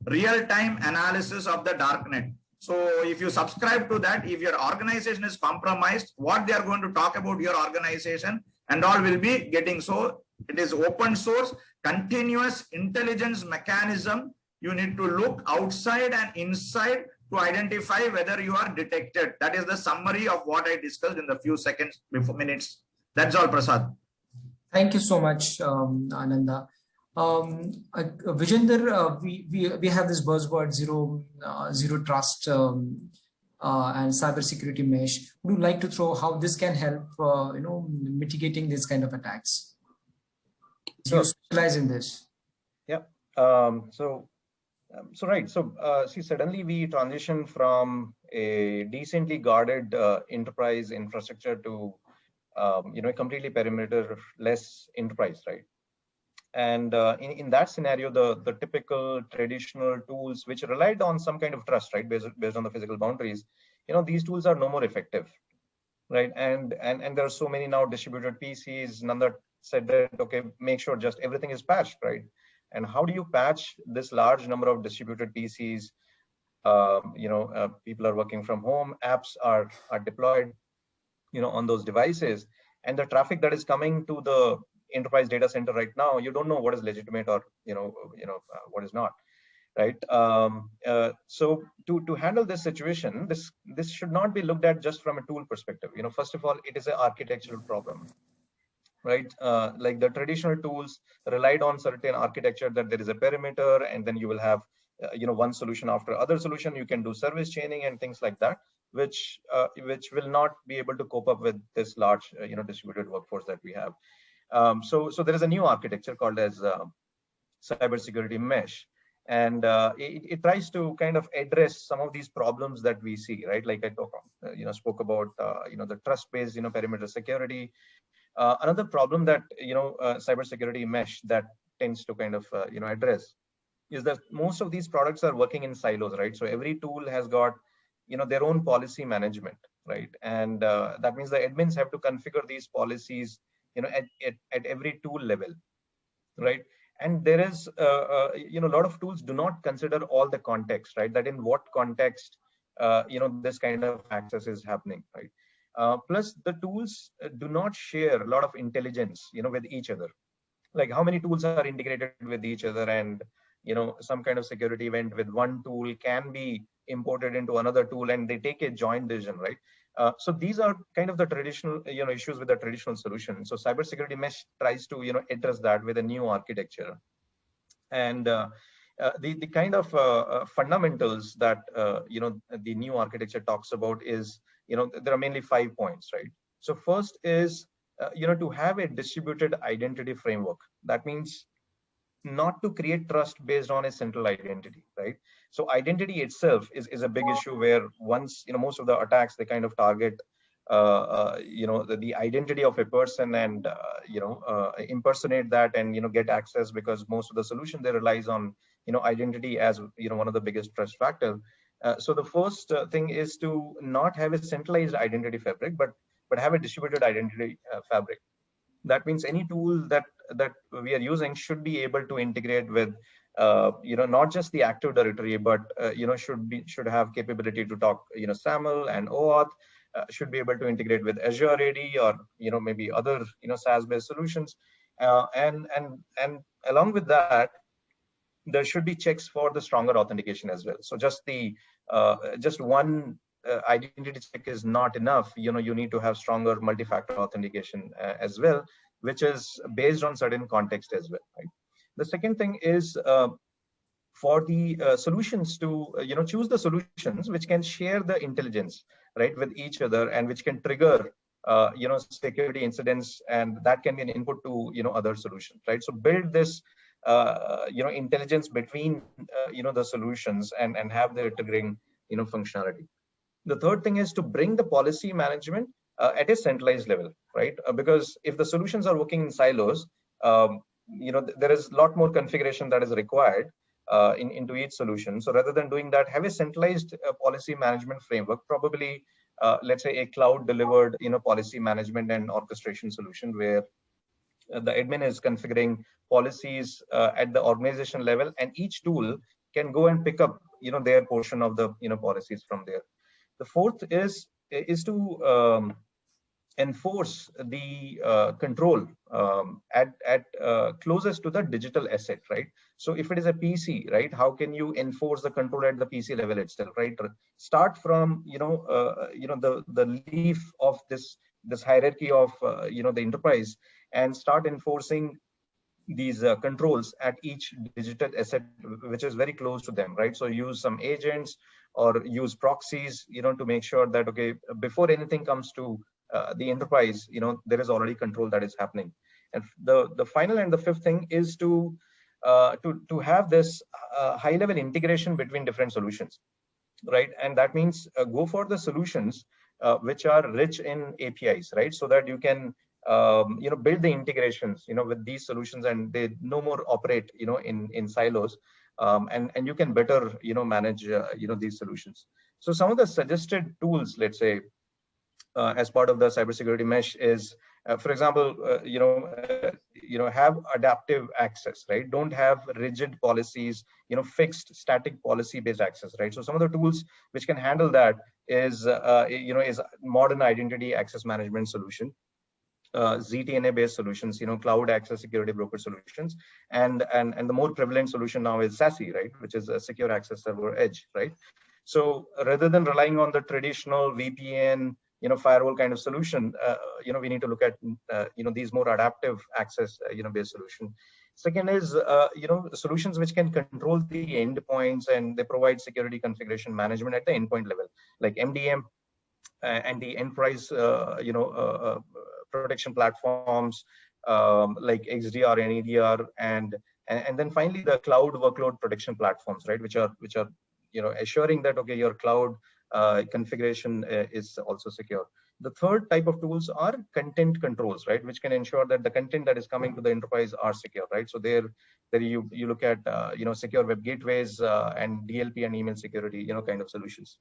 real-time analysis of the dark net. So if you subscribe to that, if your organization is compromised, what they are going to talk about your organization and all will be getting. So it is open source, continuous intelligence mechanism. You need to look outside and inside to identify whether you are detected. That is the summary of what I discussed in the few seconds before minutes. That's all, Prasad. Thank you so much, Ananda. Vijender, we have this buzzword zero trust and cybersecurity mesh. Would you like to throw how this can help mitigating this kind of attacks? So you specialize in this. Yeah. See, suddenly we transition from a decently guarded enterprise infrastructure to a completely perimeter-less enterprise, right? And in that scenario, the typical traditional tools which relied on some kind of trust, right, based on the physical boundaries, these tools are no more effective, right? And there are so many now distributed PCs. Nanda said that, okay, make sure just everything is patched, right? And how do you patch this large number of distributed PCs? People are working from home, apps are deployed, on those devices, and the traffic that is coming to the enterprise data center right now, you don't know what is legitimate or what is not, right? So to handle this situation, this should not be looked at just from a tool perspective. First of all, it is an architectural problem, right? Like the traditional tools relied on certain architecture, that there is a perimeter, and then you will have one solution after other solution. You can do service chaining and things like that, which will not be able to cope up with this large distributed workforce that we have. So there is a new architecture called as cybersecurity mesh, and it tries to kind of address some of these problems that we see, right? Like I spoke about the trust-based perimeter security. Another problem that cybersecurity mesh that tends to kind of address is that most of these products are working in silos, right? So every tool has got their own policy management, right? And that means the admins have to configure these policies at every tool level, right? And there is a lot of tools do not consider all the context, right? That in what context this kind of access is happening, right? Plus the tools do not share a lot of intelligence with each other, like how many tools are integrated with each other, and some kind of security event with one tool can be imported into another tool, and they take a joint decision, right? So these are kind of the traditional issues with the traditional solution. So cybersecurity mesh tries to address that with a new architecture. And the kind of fundamentals that the new architecture talks about is there are mainly 5 points, right? So first is to have a distributed identity framework. That means not to create trust based on a central identity, right? So identity itself is a big issue, where once most of the attacks, they kind of target the identity of a person, and impersonate that, and get access, because most of the solution there relies on identity as one of the biggest trust factor. So the first thing is to not have a centralized identity fabric, but have a distributed identity fabric. That means any tool that we are using should be able to integrate with not just the Active Directory, but should have capability to talk SAML and OAuth, should be able to integrate with Azure AD, or maybe other SaaS based solutions, and along with that, there should be checks for the stronger authentication as well. So just one identity check is not enough. You need to have stronger multi-factor authentication as well, which is based on certain context as well, right? The second thing is for the solutions to choose the solutions which can share the intelligence, right, with each other, and which can trigger security incidents, and that can be an input to other solutions, right? So build this intelligence between the solutions, and have the triggering functionality. The third thing is to bring the policy management at a centralized level, right? Because if the solutions are working in silos, there is a lot more configuration that is required into each solution. So rather than doing that, have a centralized policy management framework, probably let's say a cloud delivered policy management and orchestration solution, where the admin is configuring policies at the organization level, and each tool can go and pick up their portion of the policies from there. The fourth is to enforce the control at closest to the digital asset, right? So if it is a PC, right, how can you enforce the control at the PC level itself, right? Start from the leaf of this hierarchy of the enterprise, and start enforcing these controls at each digital asset which is very close to them, right? So use some agents or use proxies to make sure that, okay, before anything comes to the enterprise, there is already control that is happening. And the final and the fifth thing is to have this high level integration between different solutions, right? And that means go for the solutions which are rich in APIs, right? So that you can build the integrations, with these solutions, and they no more operate, in silos, and you can better, manage, these solutions. So some of the suggested tools, let's say, as part of the cybersecurity mesh is, for example, have adaptive access, right? Don't have rigid policies, fixed static policy-based access, right? So some of the tools which can handle that is modern identity access management solution, ZTNA-based solutions, cloud access security broker solutions, and the more prevalent solution now is SASE, right, which is a secure access server edge, right? So rather than relying on the traditional VPN, firewall kind of solution, we need to look at these more adaptive access, based solution. Second is solutions which can control the endpoints, and they provide security configuration management at the endpoint level, like MDM and the enterprise protection platforms like XDR and EDR, and then finally the cloud workload protection platforms, right, which are assuring that, okay, your cloud configuration is also secure. The third type of tools are content controls, right, which can ensure that the content that is coming to the enterprise are secure, right? So there you look at secure web gateways and DLP and email security, kind of solutions.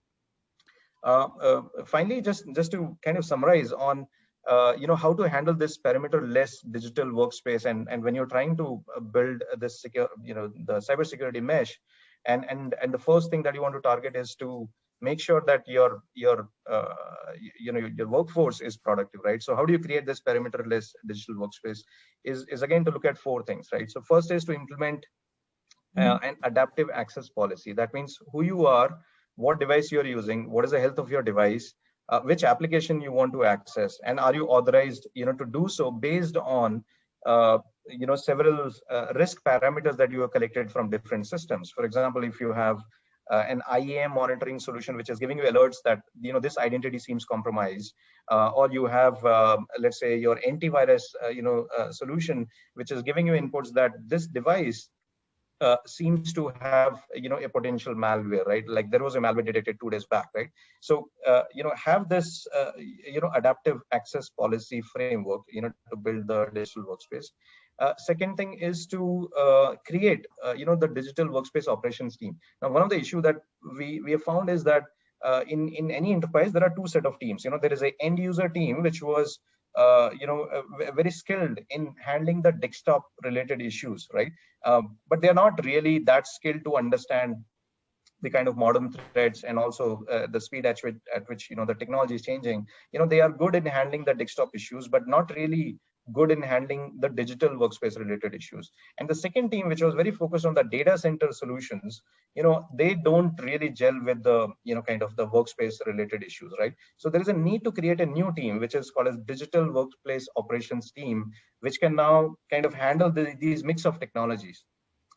Finally, just to kind of summarize on how to handle this perimeter-less digital workspace, and when you're trying to build this secure, the cybersecurity mesh, and the first thing that you want to target is to make sure that your workforce is productive, right? So how do you create this perimeter-less digital workspace? Is again to look at four things, right? So first is to implement an adaptive access policy. That means who you are, what device you're using, what is the health of your device, which application you want to access, and are you authorized, to do so based on several risk parameters that you have collected from different systems. For example, if you have an IAM monitoring solution which is giving you alerts that this identity seems compromised, or you have let's say your antivirus solution which is giving you inputs that this device seems to have a potential malware, right? Like there was a malware detected 2 days back, right? So have this adaptive access policy framework to build the digital workspace. Second thing is to create the digital workspace operations team. Now, one of the issue that we have found is that in any enterprise there are two set of teams. There is a end user team which was very skilled in handling the desktop related issues, right? But they're not really that skilled to understand the kind of modern threats and also the speed at which the technology is changing. They are good in handling the desktop issues, but not really good in handling the digital workspace related issues. And the second team, which was very focused on the data center solutions, they don't really gel with the kind of the workspace related issues, right? So there is a need to create a new team which is called as digital workplace operations team, which can now kind of handle these mix of technologies,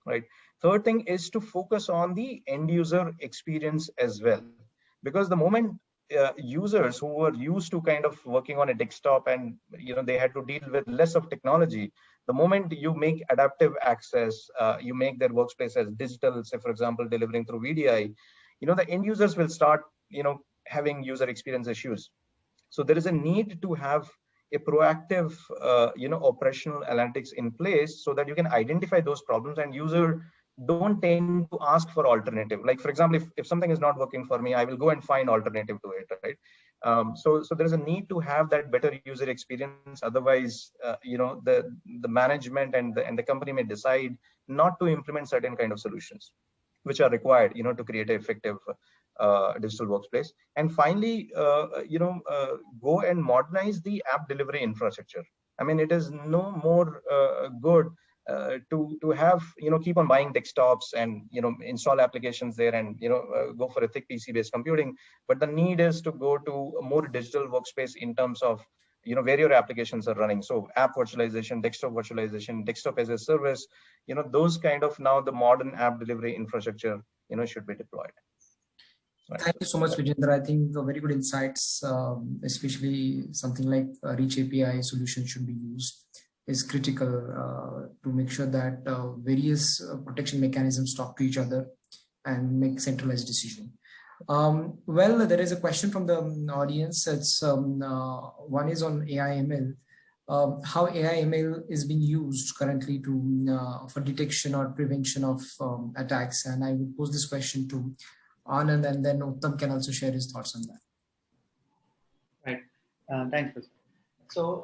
right? Third thing is to focus on the end user experience as well, because the moment users who were used to kind of working on a desktop and they had to deal with less of technology, the moment you make adaptive access, you make their workspace as digital, say for example delivering through VDI, the end users will start having user experience issues. So there is a need to have a proactive operational analytics in place so that you can identify those problems and user don't tend to ask for alternative. Like for example, if something is not working for me, I will go and find alternative to it, right? So there is a need to have that better user experience. Otherwise, the management and the company may decide not to implement certain kind of solutions which are required, to create an effective digital workspace. And finally, go and modernize the app delivery infrastructure. I mean, it is no more good to have keep on buying desktops and install applications there and go for a thick PC based computing, but the need is to go to a more digital workspace in terms of where your applications are running. So app virtualization, desktop as a service, those kind of now the modern app delivery infrastructure should be deployed. Right. Thank you so much, Vijendra. I think very good insights, especially something like Reach API solution should be used is critical to make sure that various protection mechanisms talk to each other and make centralized decision. Well, there is a question from the audience. It's one is on AI ML. How AI ML is being used currently to for detection or prevention of attacks, and I will pose this question to Anand, and then Uttam can also share his thoughts on that. Right. Thanks, Prasad. So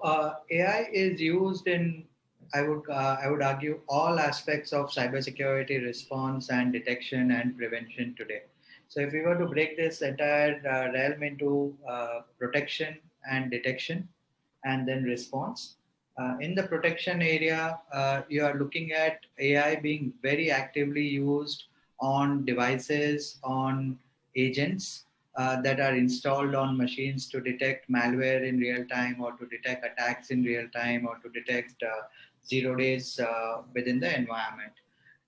AI is used in, I would argue, all aspects of cybersecurity response and detection and prevention today. So if we were to break this entire realm into protection and detection and then response, in the protection area, you are looking at AI being very actively used on devices, on agents that are installed on machines to detect malware in real time, or to detect attacks in real time, or to detect 0 days within the environment.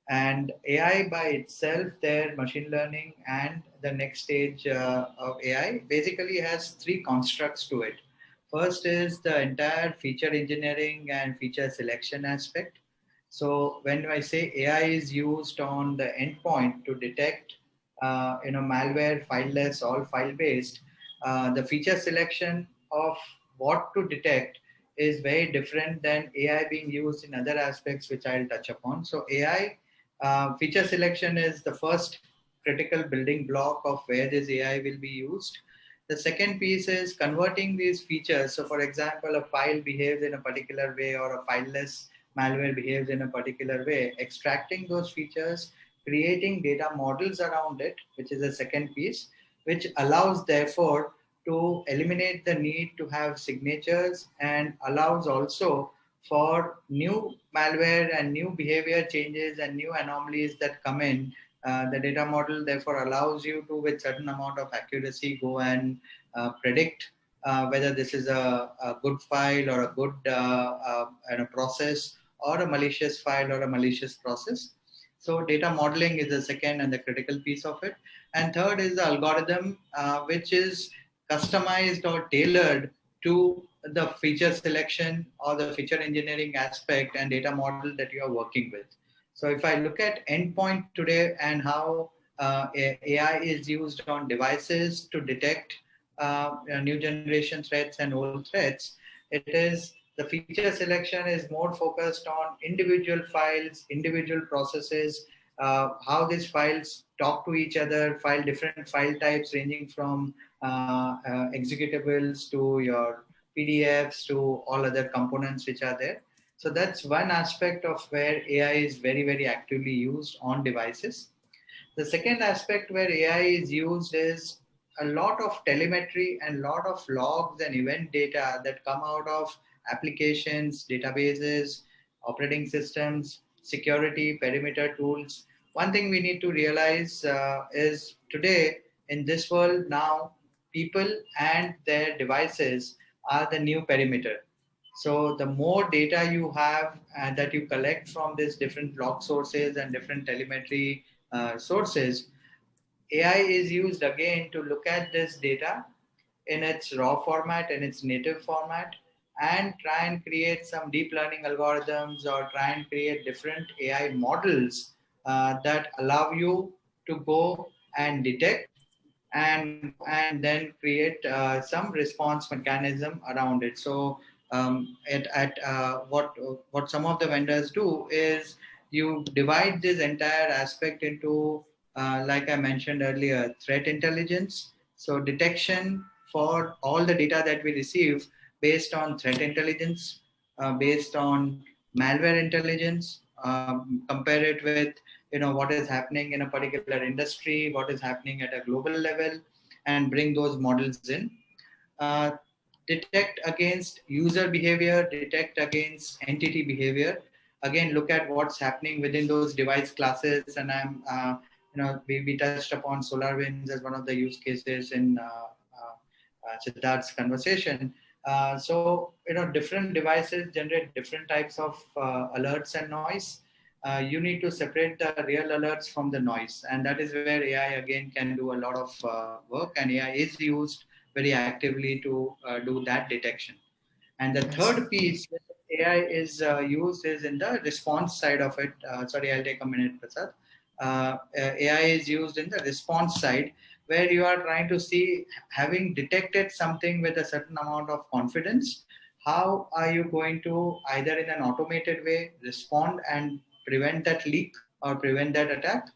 And AI by itself, their machine learning and the next stage of AI basically has three constructs to it. First is the entire feature engineering and feature selection aspect. So when I say AI is used on the endpoint to detect, malware, fileless, all file-based, the feature selection of what to detect is very different than AI being used in other aspects, which I'll touch upon. So AI feature selection is the first critical building block of where this AI will be used. The second piece is converting these features. So for example, a file behaves in a particular way, or a fileless malware behaves in a particular way, extracting those features, creating data models around it, which is the second piece, which allows therefore to eliminate the need to have signatures, and allows also for new malware and new behavior changes and new anomalies that come in. The data model therefore allows you to, with certain amount of accuracy, go and predict whether this is a good file or a good process, or a malicious file or a malicious process. So data modeling is the second and the critical piece of it. And third is the algorithm, which is customized or tailored to the feature selection or the feature engineering aspect and data model that you are working with. So if I look at endpoint today and how AI is used on devices to detect new generation threats and old threats, it is the feature selection is more focused on individual files, individual processes, how these files talk to each other, different file types ranging from executables to your PDFs to all other components which are there. So that's one aspect of where AI is very, very actively used on devices. The second aspect where AI is used is a lot of telemetry and lot of logs and event data that come out of applications, databases, operating systems, security, perimeter tools. One thing we need to realize is today in this world now, people and their devices are the new perimeter. So the more data you have and that you collect from these different log sources and different telemetry sources, AI is used again to look at this data in its raw format, in its native format, and try and create some deep learning algorithms, or try and create different AI models that allow you to go and detect and then create some response mechanism around it. So what some of the vendors do is you divide this entire aspect into like I mentioned earlier, threat intelligence. So detection for all the data that we receive based on threat intelligence, based on malware intelligence, compare it with what is happening in a particular industry, what is happening at a global level, and bring those models in. Detect against user behavior, detect against entity behavior. Again, look at what's happening within those device classes. And we touched upon SolarWinds as one of the use cases in Siddharth's conversation. So different devices generate different types of alerts and noise. You need to separate the real alerts from the noise, and that is where AI again can do a lot of work, and AI is used very actively to do that detection. And the third piece AI is used is in the response side of it. Sorry, I'll take a minute, Prasad. AI is used in the response side, where you are trying to see, having detected something with a certain amount of confidence, how are you going to either in an automated way respond and prevent that leak or prevent that attack,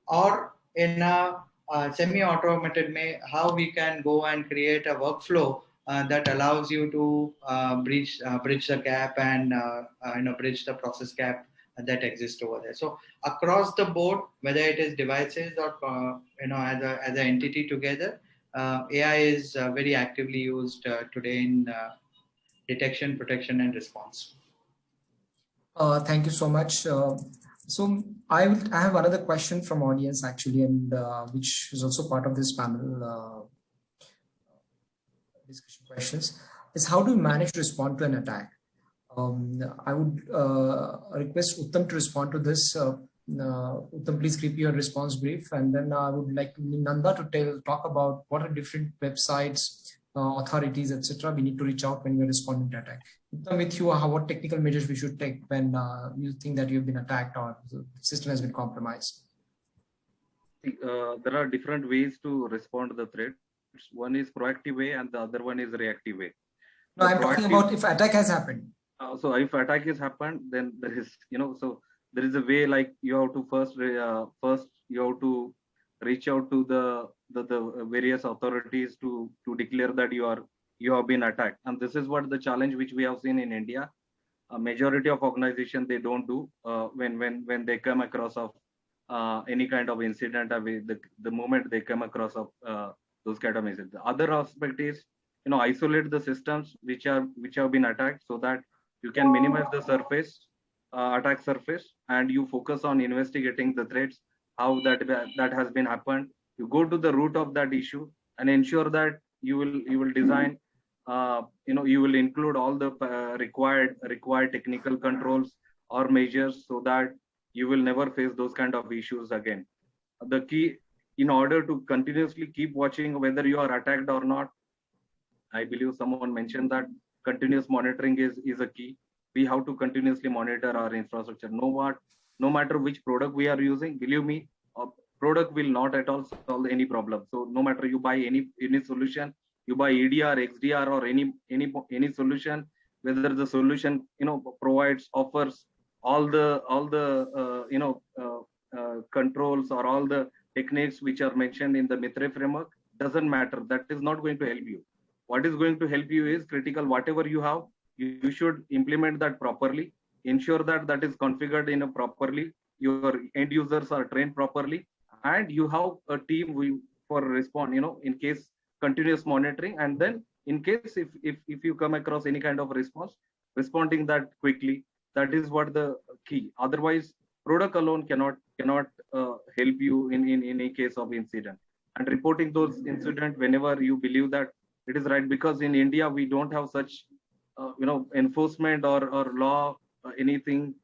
or in a semi-automated way, how we can go and create a workflow that allows you to bridge the gap and bridge the process gap that exists over there. So across the board, whether it is devices or as an entity together, AI is very actively used today in detection, protection, and response. Thank you so much. So I have another question from audience actually, and which is also part of this panel discussion questions, is how do you manage to respond to an attack? I would request Uttam to respond to this. Uttam, please keep your response brief, and then I would like Nanda to talk about what are different websites, authorities, etc. we need to reach out when we're responding to attack. Uttam, with you, what technical measures we should take when you think that you've been attacked or the system has been compromised? There are different ways to respond to the threat. One is proactive way and the other one is reactive way. No, I'm talking about if attack has happened. So if attack has happened, then there is, so there is a way like you have to first you have to reach out to the various authorities to declare that you have been attacked. And this is what the challenge which we have seen in India. A majority of organizations, they don't do when they come across of any kind of incident, the moment they come across of those kind of incidents. The other aspect is, isolate the systems which have been attacked so that you can minimize the surface attack surface, and you focus on investigating the threats, how that has been happened. You go to the root of that issue and ensure that you will design, you will include all the required technical controls or measures so that you will never face those kind of issues again. The key, in order to continuously keep watching whether you are attacked or not, I believe someone mentioned that continuous monitoring is a key. We have to continuously monitor our infrastructure. No matter which product we are using, believe me, a product will not at all solve any problem. So no matter you buy any solution, you buy EDR, XDR, or any solution, whether the solution offers all the controls or all the techniques which are mentioned in the MITRE framework, doesn't matter. That is not going to help you. What is going to help you is critical. Whatever you have, you should implement that properly. Ensure that is configured in a properly. Your end users are trained properly, and you have a team for respond. In case continuous monitoring, and then in case if you come across any kind of response, responding that quickly. That is what the key. Otherwise, product alone cannot help you in any case of incident. And reporting those incidents whenever you believe that it is right, because in India we don't have such enforcement or law anything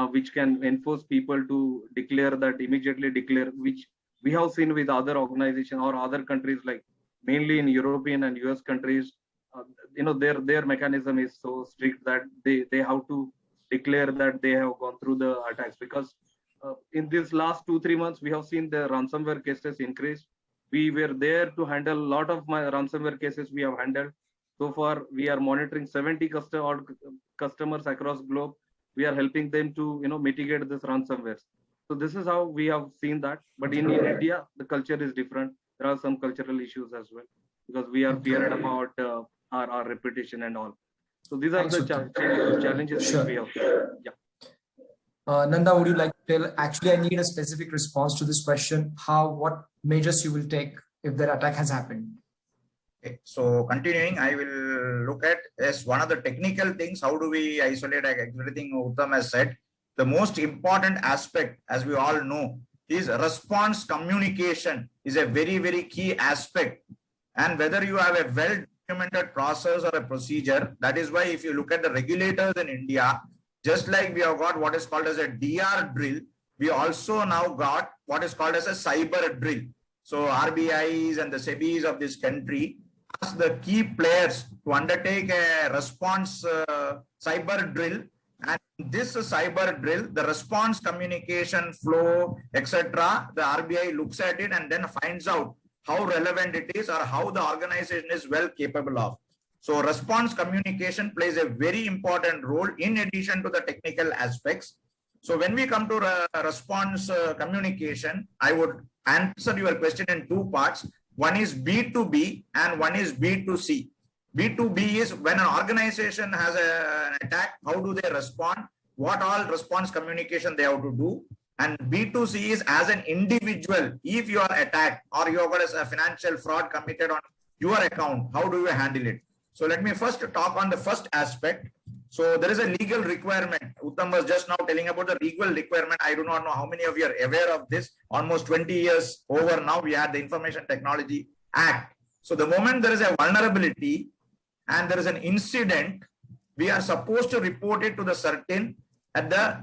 which can enforce people to immediately declare, which we have seen with other organizations or other countries, like mainly in European and US countries. Their mechanism is so strict that they have to declare that they have gone through the attacks, because in this last 2-3 months we have seen the ransomware cases increase. We were there to handle a lot of my ransomware cases we have handled. So far, we are monitoring 70 customers across globe. We are helping them to mitigate this ransomware. So this is how we have seen that. But in India, the culture is different. There are some cultural issues as well, because we are feared about our reputation and all. So these are the challenges Sure. which we have. Yeah. Nanda, would you like to tell? Actually, I need a specific response to this question. What measures you will take if their attack has happened? Okay. So continuing, I will look at as one of the technical things. How do we isolate everything Uttam has said? The most important aspect, as we all know, is response communication is a very, very key aspect. And whether you have a well-documented process or a procedure, that is why if you look at the regulators in India, just like we have got what is called as a DR drill, we also now got what is called as a cyber drill. So RBIs and the SEBIs of this country ask the key players to undertake a response cyber drill. And this cyber drill, the response communication flow, etc., the RBI looks at it and then finds out how relevant it is or how the organization is well capable of. So response communication plays a very important role in addition to the technical aspects. So when we come to response communication, I would answer your question in two parts. One is B2B and one is B2C. B2B is when an organization has an attack, how do they respond? What all response communication they have to do? And B2C is as an individual, if you are attacked or you have got a financial fraud committed on your account, how do you handle it? So let me first talk on the first aspect. So there is a legal requirement. Uttam was just now telling about the legal requirement. I do not know how many of you are aware of this. Almost 20 years over now, we had the Information Technology Act. So the moment there is a vulnerability and there is an incident, we are supposed to report it to the certain at the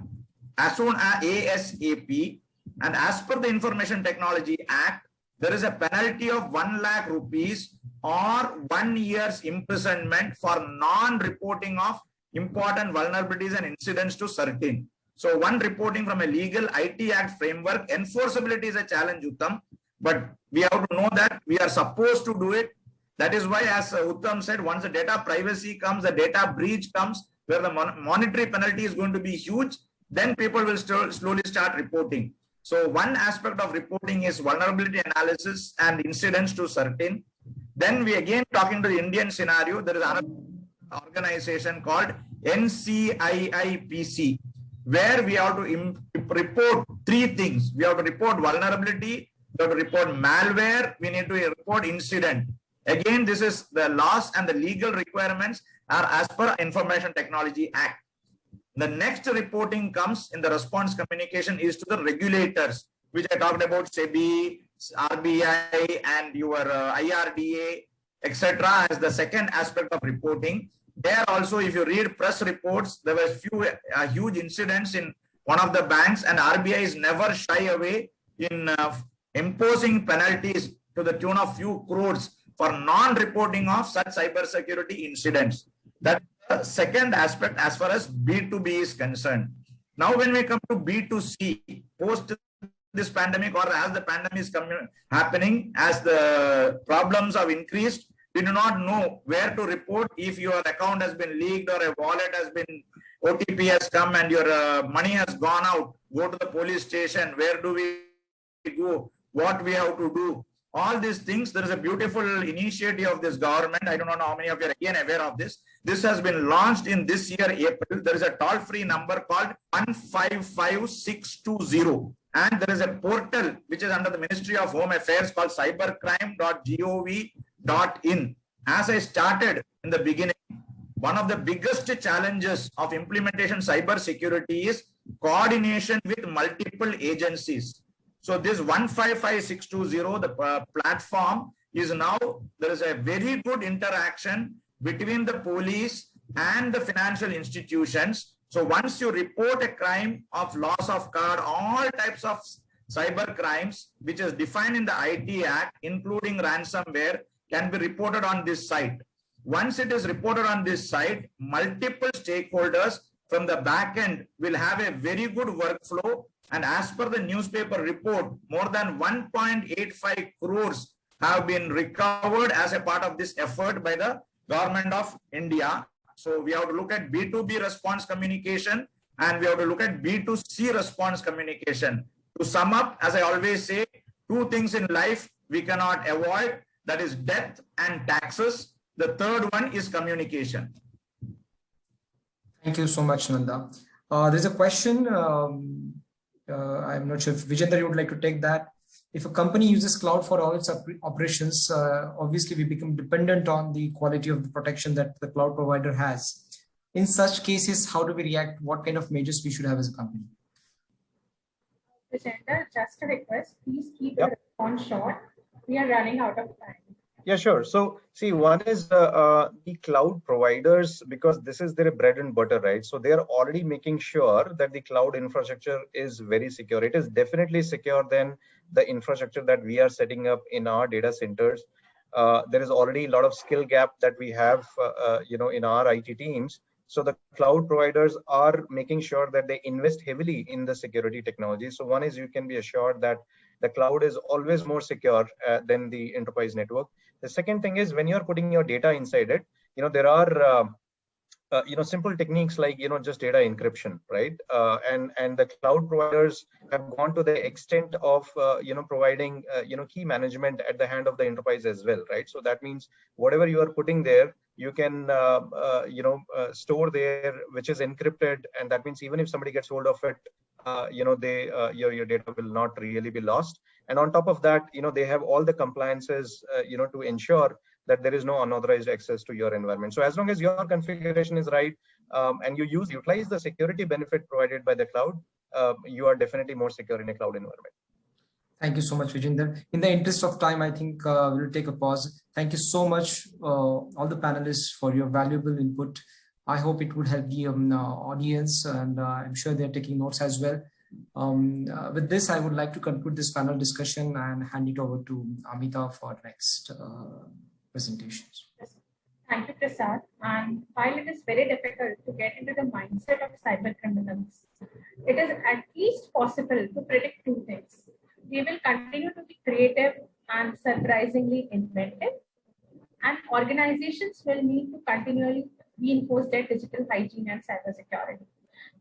as soon as ASAP. And as per the Information Technology Act, there is a penalty of 1 lakh rupees or 1 year's imprisonment for non-reporting of important vulnerabilities and incidents to certain. So one reporting from a legal IT Act framework, enforceability is a challenge, Uttam, but we have to know that we are supposed to do it. That is why, as Uttam said, once the data privacy comes, the data breach comes, where the monetary penalty is going to be huge, then people will slowly start reporting. So one aspect of reporting is vulnerability analysis and incidents to certain. Then we again talking to the Indian scenario, there is another organization called NCIIPC, where we have to report three things. We have to report vulnerability, we have to report malware, we need to report incident. Again, this is the laws and the legal requirements are as per Information Technology Act. The next reporting comes in the response communication is to the regulators, which I talked about, SEBI, RBI, and your IRDA, etc. as the second aspect of reporting. There also, if you read press reports, there were few huge incidents in one of the banks, and RBI is never shy away in imposing penalties to the tune of few crores for non-reporting of such cybersecurity incidents. That's the second aspect as far as B2B is concerned. Now, when we come to B2C, post this pandemic or as the pandemic is happening, as the problems have increased, we do not know where to report if your account has been leaked or a wallet has been, OTP has come and your money has gone out. Go to the police station. Where do we go? What we have to do? All these things, there is a beautiful initiative of this government. I don't know how many of you are again aware of this. This has been launched in this year, April. There is a toll-free number called 155620. And there is a portal which is under the Ministry of Home Affairs called cybercrime.gov.in. As I started in the beginning, one of the biggest challenges of implementation cyber security is coordination with multiple agencies. So this 155620, the platform is now, there is a very good interaction between the police and the financial institutions. So once you report a crime of loss of card, all types of cyber crimes, which is defined in the IT Act, including ransomware, can be reported on this site. Once it is reported on this site, multiple stakeholders from the back end will have a very good workflow. And as per the newspaper report, more than 1.85 crores have been recovered as a part of this effort by the government of India. So we have to look at B2B response communication and we have to look at B2C response communication. To sum up, as I always say, two things in life we cannot avoid, that is death and taxes. The third one is communication. Thank you so much, Nanda. There's a question. I'm not sure if Vijender, you would like to take that. If a company uses cloud for all its operations, obviously we become dependent on the quality of the protection that the cloud provider has. In such cases, how do we react? What kind of measures we should have as a company? Vijender, just a request, please keep your response short. We are running out of time. Yeah, sure. So see, one is the cloud providers, because this is their bread and butter, right? So they are already making sure that the cloud infrastructure is very secure. It is definitely secure than the infrastructure that we are setting up in our data centers. There is already a lot of skill gap that we have, in our IT teams. So the cloud providers are making sure that they invest heavily in the security technology. So one is, you can be assured that the cloud is always more secure than the enterprise network. The second thing is when you're putting your data inside it, there are simple techniques like just data encryption, right? And the cloud providers have gone to the extent of providing key management at the hand of the enterprise as well, right? So that means whatever you are putting there, you can store there, which is encrypted, and that means even if somebody gets hold of it, your data will not really be lost. And on top of that, they have all the compliances to ensure that there is no unauthorized access to your environment. So as long as your configuration is right, and you utilize the security benefit provided by the cloud, you are definitely more secure in a cloud environment. Thank you so much, Vijender. In the interest of time, I think we'll take a pause. Thank you so much, all the panelists, for your valuable input. I hope it would help the audience, and I'm sure they're taking notes as well. With this, I would like to conclude this panel discussion and hand it over to Amita for next presentations. Thank you, Prasad. And while it is very difficult to get into the mindset of cyber criminals, it is at least possible to predict two things. We will continue to be creative and surprisingly inventive, and organizations will need to continually reinforce their digital hygiene and cybersecurity.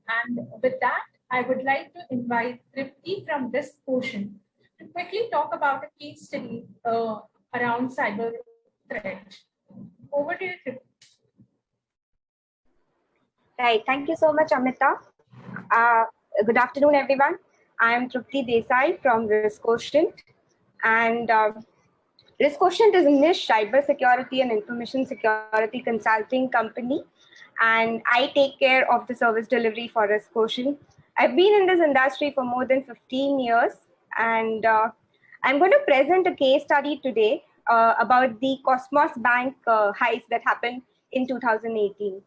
And with that, I would like to invite Tripti from this portion to quickly talk about a case study around cyber threat. Over to you, Tripti. Right. Thank you so much, Amita. Good afternoon, everyone. I am Tripti Desai from Riskquotient, and Riskquotient is a niche cybersecurity and information security consulting company, and I take care of the service delivery for Riskquotient. I've been in this industry for more than 15 years, and I'm going to present a case study today about the Cosmos Bank heist that happened in 2018.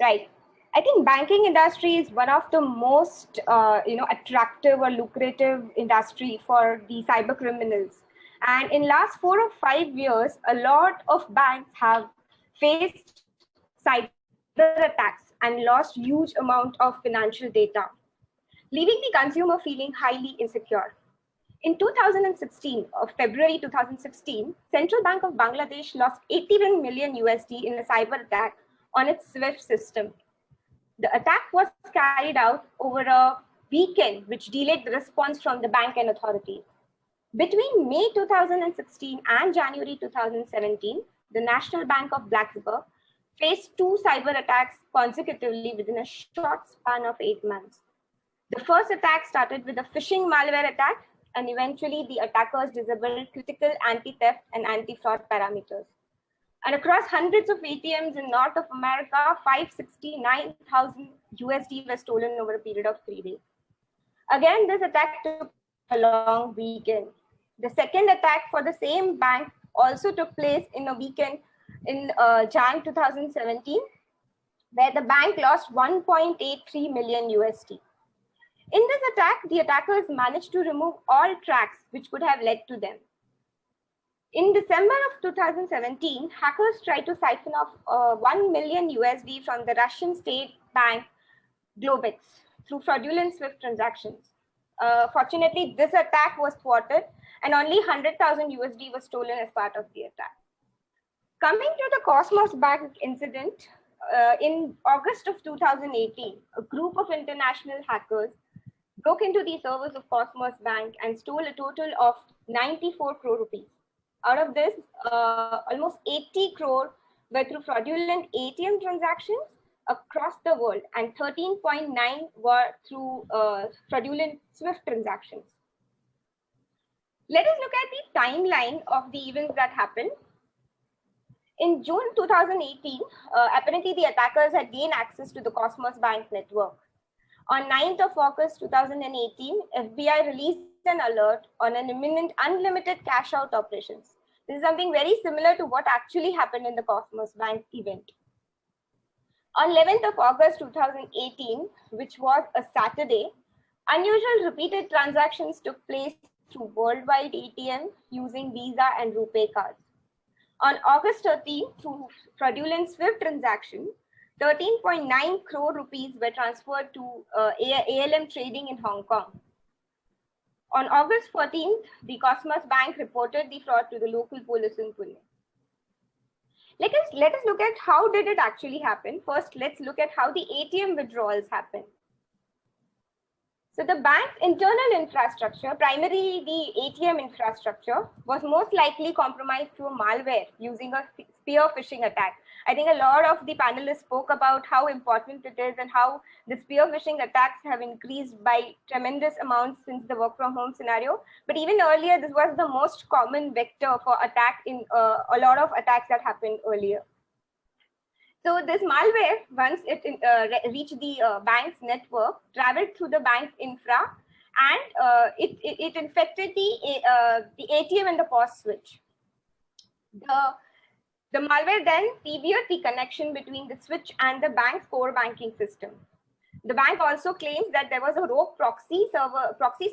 Right. I think banking industry is one of the most attractive or lucrative industry for the cyber criminals. And in last 4 or 5 years, a lot of banks have faced cyber attacks and lost huge amount of financial data, leaving the consumer feeling highly insecure. In 2016, February 2016, Central Bank of Bangladesh lost 81 million USD in a cyber attack on its SWIFT system. The attack was carried out over a weekend, which delayed the response from the bank and authorities. Between May 2016 and January 2017, the National Bank of Blacksburg faced 2 cyber attacks consecutively within a short span of 8 months. The first attack started with a phishing malware attack, and eventually the attackers disabled critical anti-theft and anti-fraud parameters. And across hundreds of ATMs in North of America, 569,000 USD were stolen over a period of 3 days. Again, this attack took a long weekend. The second attack for the same bank also took place in a weekend in Jan 2017, where the bank lost 1.83 million USD. In this attack, the attackers managed to remove all tracks which could have led to them. In December of 2017, hackers tried to siphon off 1 million USD from the Russian state bank Globex through fraudulent SWIFT transactions. Fortunately, this attack was thwarted and only 100,000 USD was stolen as part of the attack. Coming to the Cosmos Bank incident, in August of 2018, a group of international hackers broke into the servers of Cosmos Bank and stole a total of 94 crore rupees. Out of this, almost 80 crore were through fraudulent ATM transactions across the world, and 13.9 were through fraudulent SWIFT transactions. Let us look at the timeline of the events that happened. In June 2018, apparently the attackers had gained access to the Cosmos Bank network. On 9th of August 2018, FBI released an alert on an imminent unlimited cash out operations. This is something very similar to what actually happened in the Cosmos Bank event. On 11th of August 2018, which was a Saturday, unusual repeated transactions took place through worldwide ATM using Visa and RuPay cards. On August 13th, through fraudulent SWIFT transaction, 13.9 crore rupees were transferred to ALM trading in Hong Kong. On August 14th, the Cosmos Bank reported the fraud to the local police in Pune. Let us look at how did it actually happen. First, let's look at how the ATM withdrawals happen. So the bank's internal infrastructure, primarily the ATM infrastructure, was most likely compromised through malware using a spear phishing attack. I think a lot of the panelists spoke about how important it is and how the spear phishing attacks have increased by tremendous amounts since the work from home scenario. But even earlier, this was the most common vector for attack in a lot of attacks that happened earlier. So this malware, once it reached the bank's network, traveled through the bank's infra, and it infected the ATM and the POS switch. The malware then severed the connection between the switch and the bank's core banking system. The bank also claims that there was a rogue proxy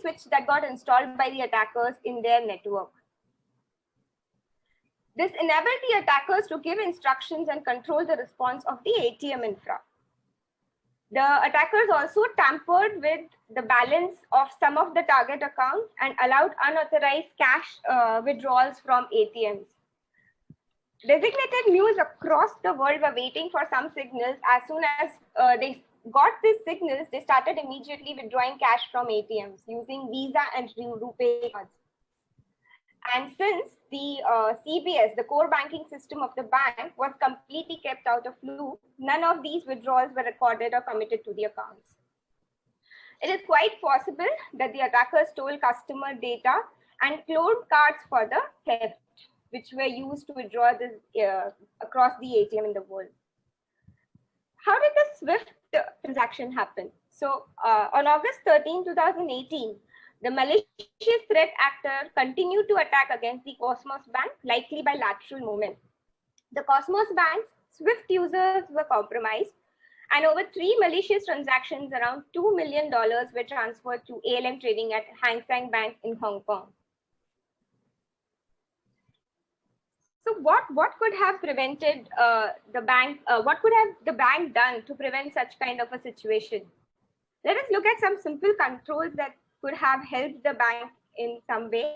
switch that got installed by the attackers in their network. This enabled the attackers to give instructions and control the response of the ATM infra. The attackers also tampered with the balance of some of the target accounts and allowed unauthorized cash withdrawals from ATMs. Designated mules across the world were waiting for some signals. As soon as they got these signals, they started immediately withdrawing cash from ATMs using Visa and RuPay cards. And since the CBS, the core banking system of the bank, was completely kept out of loop, none of these withdrawals were recorded or committed to the accounts. It is quite possible that the attackers stole customer data and cloned cards for the theft, which were used to withdraw this across the ATM in the world. How did the SWIFT transaction happen? So on August 13, 2018, the malicious threat actor continued to attack against the Cosmos Bank, likely by lateral movement. The Cosmos Bank's SWIFT users were compromised, and over 3 malicious transactions, around $2 million, were transferred to ALM trading at Hang Seng Bank in Hong Kong. So what could have prevented the bank, what could have the bank done to prevent such kind of a situation? Let us look at some simple controls that could have helped the bank in some way.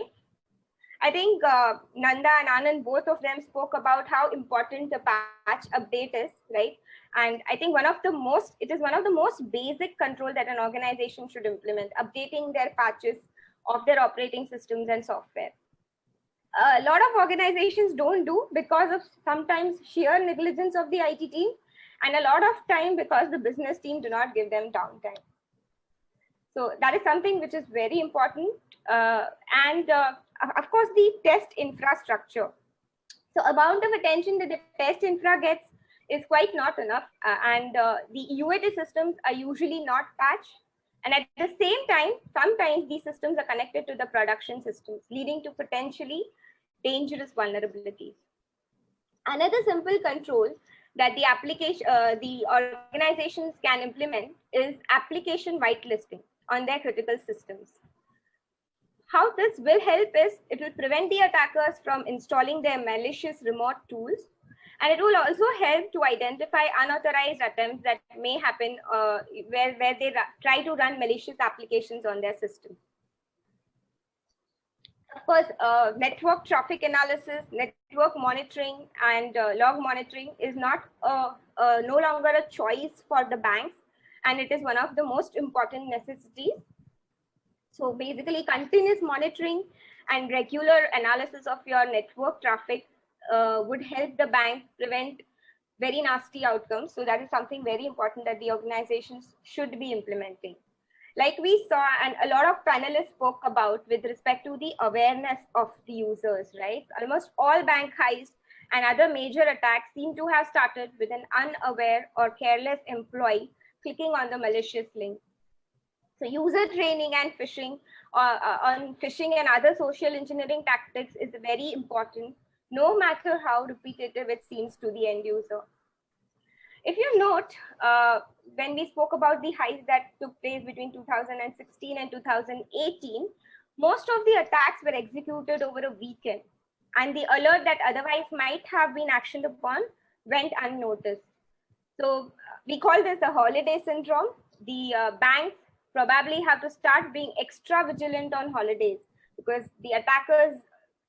I think Nanda and Anand, both of them spoke about how important the patch update is, right? And I think it is one of the most basic control that an organization should implement, updating their patches of their operating systems and software. A lot of organizations don't do because of sometimes sheer negligence of the IT team, and a lot of time because the business team do not give them downtime. So that is something which is very important. And of course, the test infrastructure. So amount of attention that the test infra gets is quite not enough. And the UAT systems are usually not patched. And at the same time, sometimes these systems are connected to the production systems, leading to potentially dangerous vulnerabilities. Another simple control that the organizations can implement is application whitelisting on their critical systems. How this will help is it will prevent the attackers from installing their malicious remote tools, and it will also help to identify unauthorized attempts that may happen where they try to run malicious applications on their system. Of course, network traffic analysis, network monitoring, and log monitoring is not no longer a choice for the banks, and it is one of the most important necessities. So basically, continuous monitoring and regular analysis of your network traffic would help the bank prevent very nasty outcomes. So that is something very important that the organizations should be implementing. Like we saw, and a lot of panelists spoke about with respect to the awareness of the users, right? Almost all bank heists and other major attacks seem to have started with an unaware or careless employee clicking on the malicious link. So user training and phishing on phishing and other social engineering tactics is very important, no matter how repetitive it seems to the end user. If you note, when we spoke about the heists that took place between 2016 and 2018, most of the attacks were executed over a weekend, and the alert that otherwise might have been actioned upon went unnoticed. So We call this the holiday syndrome. The banks probably have to start being extra vigilant on holidays because the attackers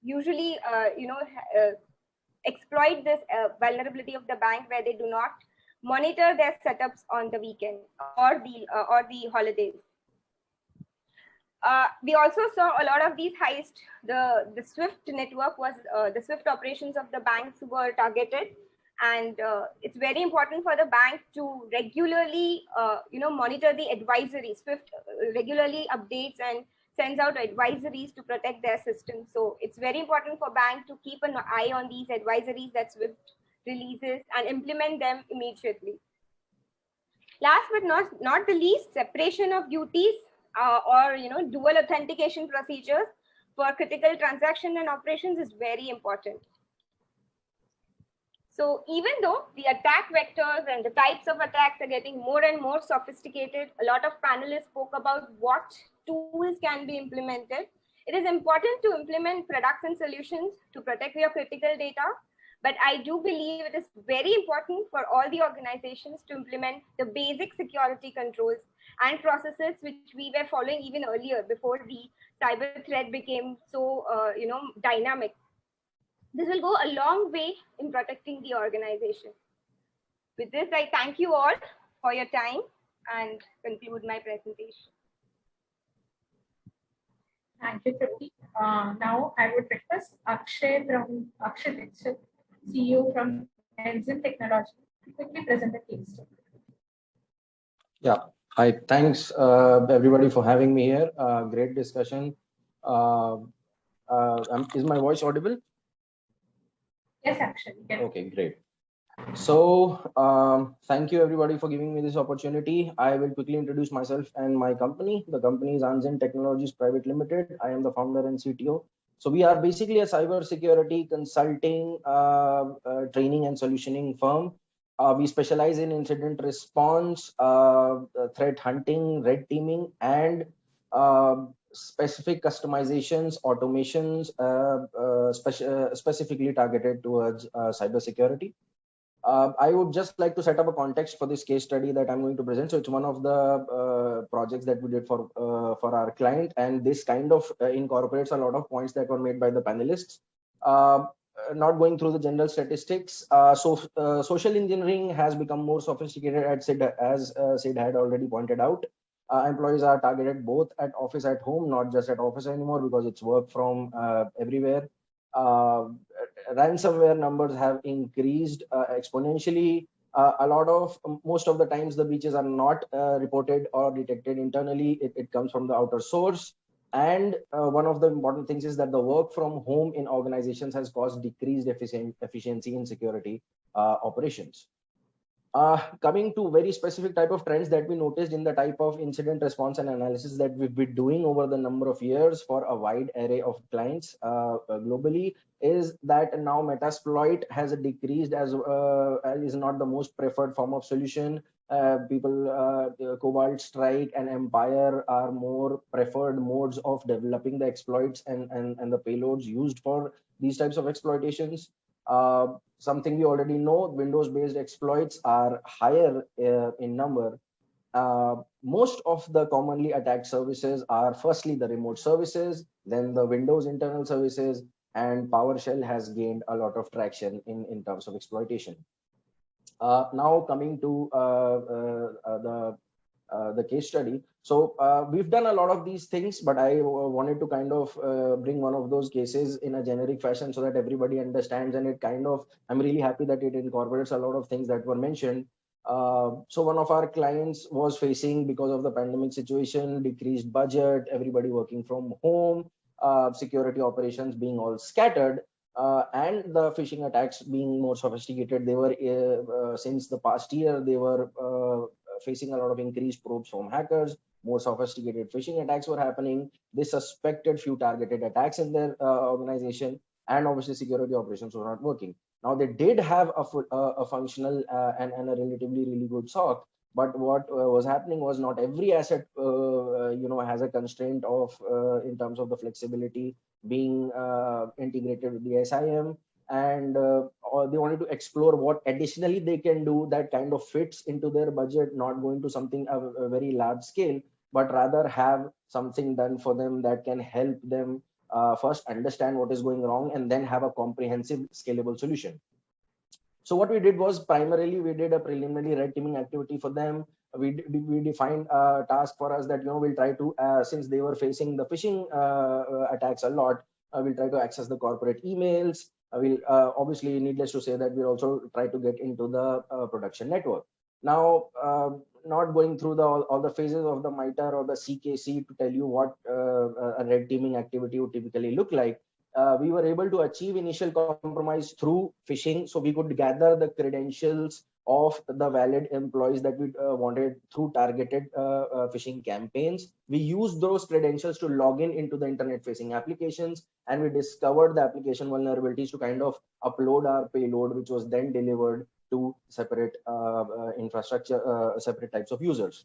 usually, exploit this vulnerability of the bank where they do not monitor their setups on the weekend or the holidays. We also saw a lot of these heists. The SWIFT network was the SWIFT operations of the banks were targeted, and it's very important for the bank to regularly, monitor the advisories. SWIFT regularly updates and sends out advisories to protect their system. So it's very important for bank to keep an eye on these advisories that SWIFT releases and implement them immediately. Last but not the least, separation of duties or dual authentication procedures for critical transaction and operations is very important. So even though the attack vectors and the types of attacks are getting more and more sophisticated, a lot of panelists spoke about what tools can be implemented. It is important to implement products and solutions to protect your critical data. But I do believe it is very important for all the organizations to implement the basic security controls and processes which we were following even earlier before the cyber threat became so dynamic. This will go a long way in protecting the organization. With this, I thank you all for your time and conclude my presentation. Thank you, Trupti. Now I would request Akshay Dixit, CEO from Enzym Technology, to quickly present the case study. Yeah, hi, thanks everybody for having me here. Great discussion. Is my voice audible? Yes, actually. Okay, great. So thank you everybody for giving me this opportunity. I will quickly introduce myself and my company. The company is Enzym Technologies Private Limited. I am the founder and CTO. So we are basically a cybersecurity consulting, training and solutioning firm. We specialize in incident response, threat hunting, red teaming, and specific customizations, automations, specifically targeted towards cybersecurity. I would just like to set up a context for this case study that I'm going to present. So it's one of the projects that we did for our client, and this kind of incorporates a lot of points that were made by the panelists. Not going through the general statistics. Social engineering has become more sophisticated, as Sid had already pointed out. Employees are targeted both at office, at home, not just at office anymore because it's work from everywhere. Ransomware numbers have increased exponentially. Most of the times the breaches are not reported or detected internally. It comes from the outer source. And one of the important things is that the work from home in organizations has caused decreased efficiency in security operations. Coming to very specific type of trends that we noticed in the type of incident response and analysis that we've been doing over the number of years for a wide array of clients globally, is that now Metasploit has decreased as is not the most preferred form of solution. Cobalt Strike and Empire are more preferred modes of developing the exploits and the payloads used for these types of exploitations. Something we already know, Windows-based exploits are higher in number. Most of the commonly attacked services are firstly the remote services, then the Windows internal services, and PowerShell has gained a lot of traction in terms of exploitation. Now coming to the case study. So we've done a lot of these things, but I wanted to kind of bring one of those cases in a generic fashion so that everybody understands, and it kind of, I'm really happy that it incorporates a lot of things that were mentioned. So one of our clients was facing, because of the pandemic situation, decreased budget, everybody working from home, security operations being all scattered, and the phishing attacks being more sophisticated. They were, since the past year, they were facing a lot of increased probes from hackers. More sophisticated phishing attacks were happening. They suspected few targeted attacks in their organization, and obviously security operations were not working. Now they did have a functional and a relatively really good SOC, but what was happening was not every asset has a constraint of in terms of the flexibility being integrated with the SIM. and or they wanted to explore what additionally they can do that kind of fits into their budget, not going to something a very large scale, but rather have something done for them that can help them first understand what is going wrong and then have a comprehensive scalable solution. So what we did was primarily we did a preliminary red teaming activity for them. We defined a task for us that, you know, we'll try to, since they were facing the phishing attacks a lot, we'll try to access the corporate emails. We'll obviously, needless to say, that we'll also try to get into the production network. Now, not going through all the phases of the MITRE or the CKC to tell you what a red teaming activity would typically look like. We were able to achieve initial compromise through phishing. So we could gather the credentials of the valid employees that we wanted through targeted phishing campaigns. We used those credentials to log into the internet facing applications, and we discovered the application vulnerabilities to kind of upload our payload, which was then delivered to separate infrastructure, separate types of users.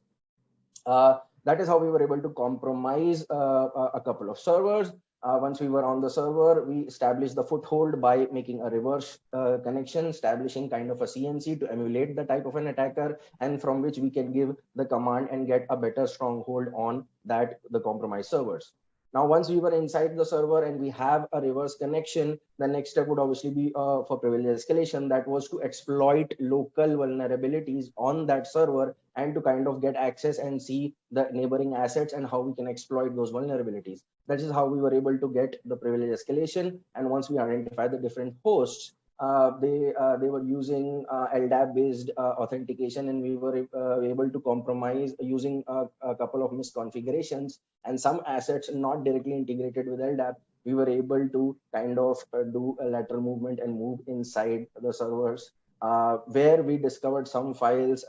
That is how we were able to compromise a couple of servers. Once we were on the server, we established the foothold by making a reverse connection, establishing kind of a CNC to emulate the type of an attacker, and from which we can give the command and get a better stronghold on the compromised servers. Now, once we were inside the server and we have a reverse connection, the next step would obviously be for privilege escalation. That was to exploit local vulnerabilities on that server and to kind of get access and see the neighboring assets and how we can exploit those vulnerabilities. That is how we were able to get the privilege escalation. And once we identified the different hosts, they were using LDAP-based authentication, and we were able to compromise using a couple of misconfigurations and some assets not directly integrated with LDAP. We were able to kind of do a lateral movement and move inside the servers, where we discovered some files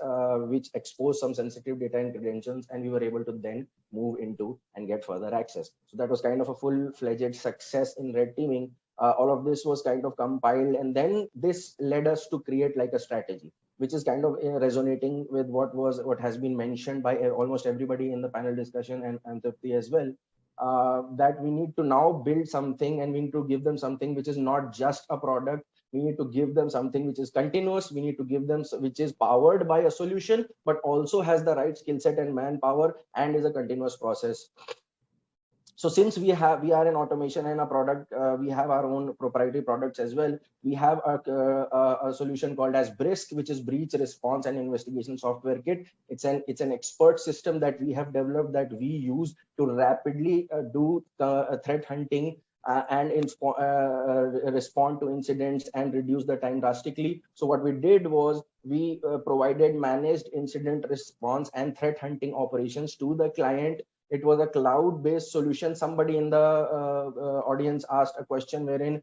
which exposed some sensitive data and credentials, and we were able to then move into and get further access. So that was kind of a full-fledged success in red teaming. All of this was kind of compiled, and then this led us to create like a strategy, which is kind of resonating with what has been mentioned by almost everybody in the panel discussion and Tripti as well. That we need to now build something, and we need to give them something which is not just a product. We need to give them something which is continuous. We need to give them which is powered by a solution, but also has the right skill set and manpower and is a continuous process. So since we are in automation and a product, we have our own proprietary products as well. We have a solution called as BRISK, which is Breach Response and Investigation Software Kit. It's an expert system that we have developed that we use to rapidly do threat hunting and respond to incidents and reduce the time drastically. So what we did was we provided managed incident response and threat hunting operations to the client. It was a cloud-based solution. Somebody in the audience asked a question wherein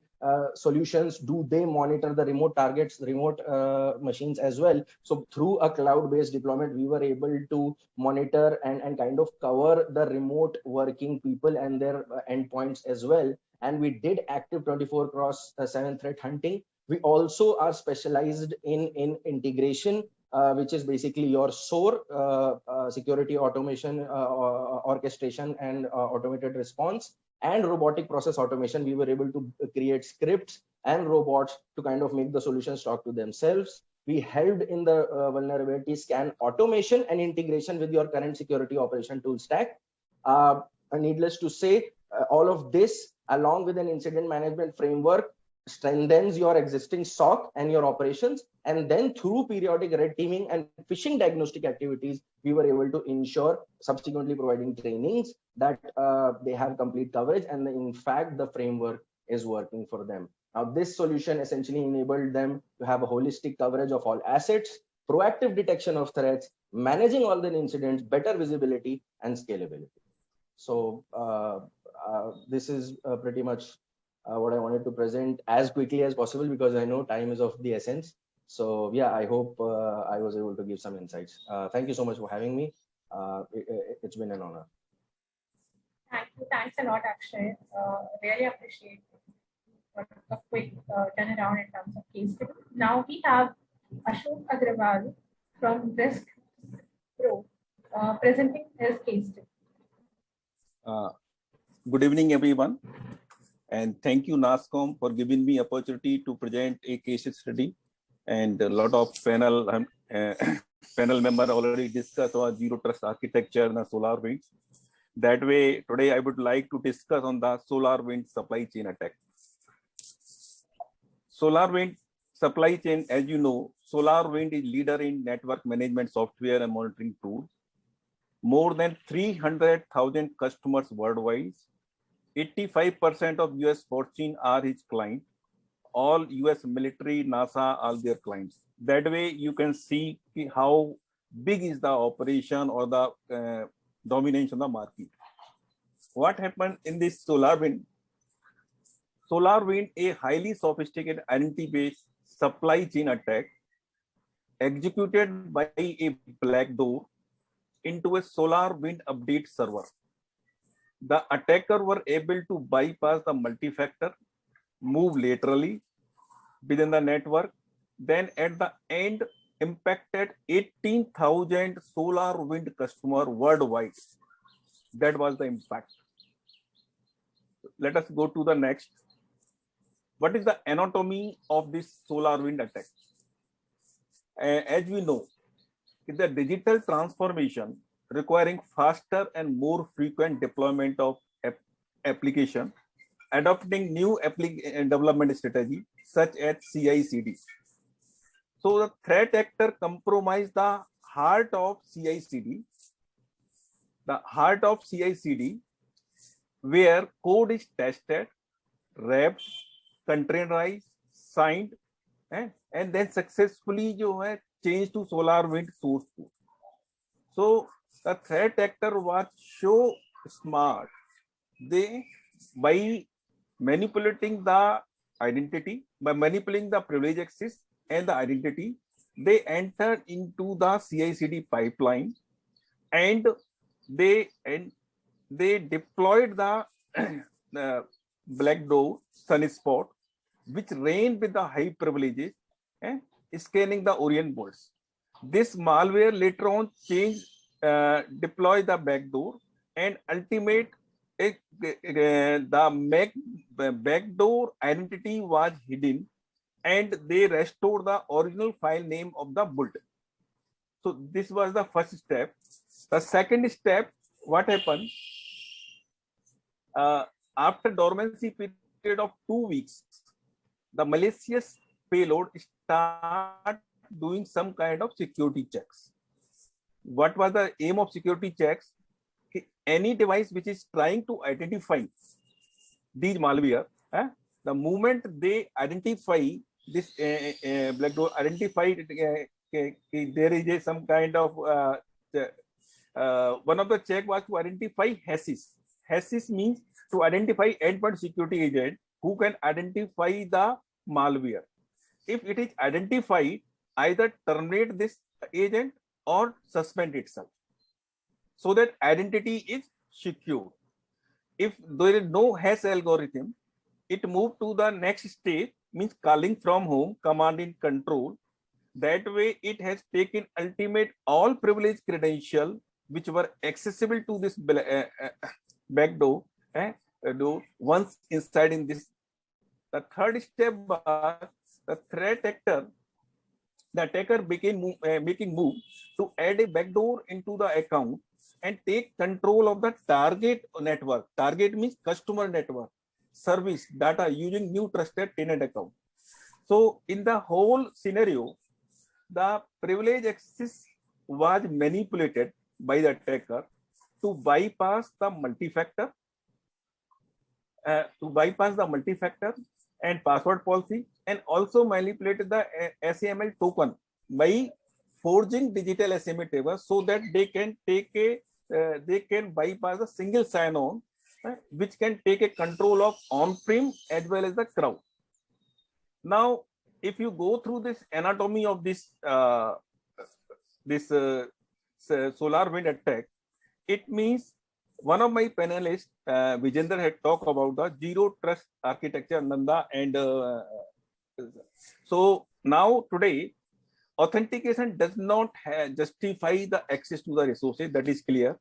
solutions, do they monitor the remote targets, the remote machines as well? So through a cloud-based deployment, we were able to monitor and kind of cover the remote working people and their endpoints as well. And we did active 24/7 threat hunting. We also are specialized in integration, which is basically your SOAR, security automation, orchestration and automated response, and robotic process automation. We were able to create scripts and robots to kind of make the solutions talk to themselves. We helped in the vulnerability scan automation and integration with your current security operation tool stack. Needless to say, all of this, along with an incident management framework, strengthens your existing SOC and your operations. And then through periodic red teaming and phishing diagnostic activities, we were able to ensure, subsequently providing trainings, that they have complete coverage, and in fact, the framework is working for them. Now, this solution essentially enabled them to have a holistic coverage of all assets, proactive detection of threats, managing all the incidents, better visibility, and scalability. So this is pretty much what I wanted to present as quickly as possible, because I know time is of the essence. So yeah, I hope I was able to give some insights. Thank you so much for having me. It's been an honor. Thank you. Thanks a lot, Akshay. Really appreciate a quick turnaround in terms of case study. Now we have Ashok Agrawal from BRISK Pro presenting his case study. Good evening, everyone. And thank you, NASSCOM, for giving me opportunity to present a case study. And a lot of panel panel member already discussed our zero trust architecture and the solar winds. That way, today I would like to discuss on the solar wind supply chain attack. Solar wind supply chain, as you know, SolarWind is leader in network management software and monitoring tools. More than 300,000 customers worldwide. 85% of US Fortune are his client. All US military, NASA, all their clients. That way you can see how big is the operation or the dominance of the market. What happened in this SolarWind? SolarWind, a highly sophisticated identity-based supply chain attack executed by a backdoor into a SolarWind update server. The attacker were able to bypass the multi-factor, move laterally within the network, then at the end impacted 18,000 SolarWind customers worldwide. That was the impact. Let us go to the next. What is the anatomy of this SolarWind attack? As we know, the digital transformation requiring faster and more frequent deployment of application, adopting new development strategy such as CI/CD. So the threat actor compromised the heart of CI/CD, where code is tested, wrapped, containerized, signed, and then successfully changed to SolarWind source code. So the threat actor was so smart. They, by manipulating the identity, by manipulating the privilege access and the identity, they entered into the CI/CD pipeline, and they deployed the backdoor Sunspot, which ran with the high privileges, scanning the Orient boards. This malware later on deploy the backdoor, and ultimate the backdoor identity was hidden, and they restored the original file name of the build. So this was the first step. The second step, what happened? After dormancy period of 2 weeks, the malicious payload start doing some kind of security checks. What was the aim of security checks? Any device which is trying to identify these malware, the moment they identify this backdoor, identify there is some kind of one of the check was to identify hashes. Hashes means to identify endpoint security agent who can identify the malware. If it is identified, either terminate this agent or suspend itself, so that identity is secure. If there is no hash algorithm, it moves to the next stage, means calling from home, command and control. That way it has taken ultimate all privileged credential which were accessible to this backdoor once inside in this. The third step was the threat actor. The attacker began making move to add a backdoor into the account and take control of the target network. Target means customer network, service, data using new trusted tenant account. So in the whole scenario, the privilege access was manipulated by the attacker to bypass the multi-factor, and password policy, and also manipulated the SAML token by forging digital SMA table, so that they can bypass a single sign-on, which can take a control of on-prem as well as the cloud. Now, if you go through this anatomy of this SolarWind attack, it means one of my panelists, Vijender, had talked about the zero trust architecture, Nanda, and so now today, authentication does not justify the access to the resources. That is clear.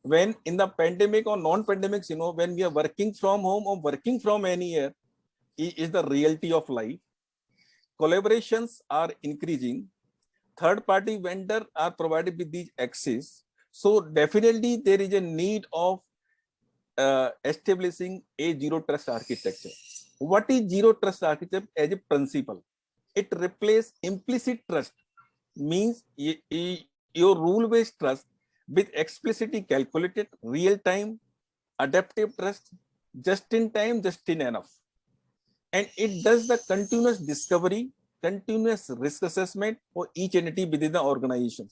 when in the pandemic or non-pandemics, when we are working from home or working from anywhere, is the reality of life. Collaborations are increasing. Third-party vendors are provided with these access. So definitely there is a need of establishing a zero trust architecture. What is zero trust architecture as a principle? It replaces implicit trust, means your rule-based trust with explicitly calculated real-time adaptive trust, just in time, just in enough. And it does the continuous discovery, continuous risk assessment for each entity within the organization.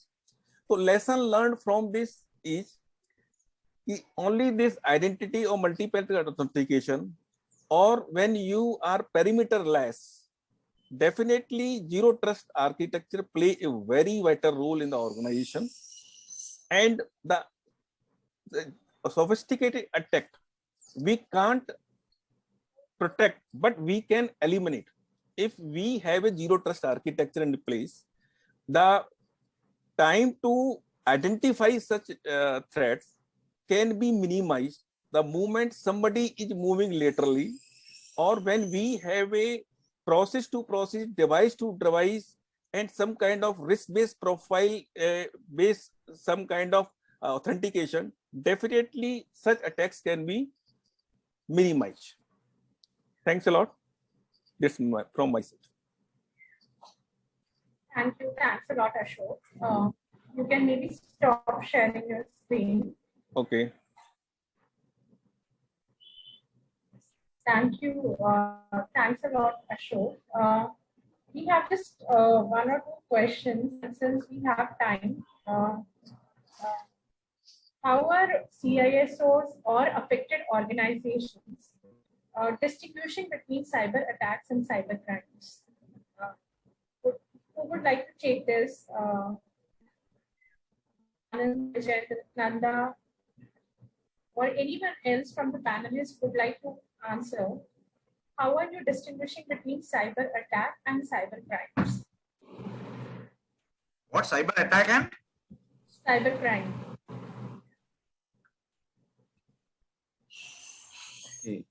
So lesson learned from this is only this identity or multi-factor authentication, or when you are perimeter-less, definitely zero trust architecture play a very vital role in the organization. And the sophisticated attack, we can't protect, but we can eliminate. If we have a zero trust architecture in place, the time to identify such threats can be minimized the moment somebody is moving laterally, or when we have a process to process, device to device, and some kind of risk-based profile based some kind of authentication, definitely such attacks can be minimized. Thanks a lot. This is from my side. Thank you. Thanks a lot, Ashok. You can maybe stop sharing your screen. Okay. Thank you. Thanks a lot, Ashok. We have just one or two questions, and since we have time, how are CISOs or affected organizations distinguishing between cyber attacks and cyber crimes? Who would like to take this? Nanda, or anyone else from the panelists would like to answer? How are you distinguishing between cyber attack and cyber crimes? What, cyber attack and? Cyber crime. Okay.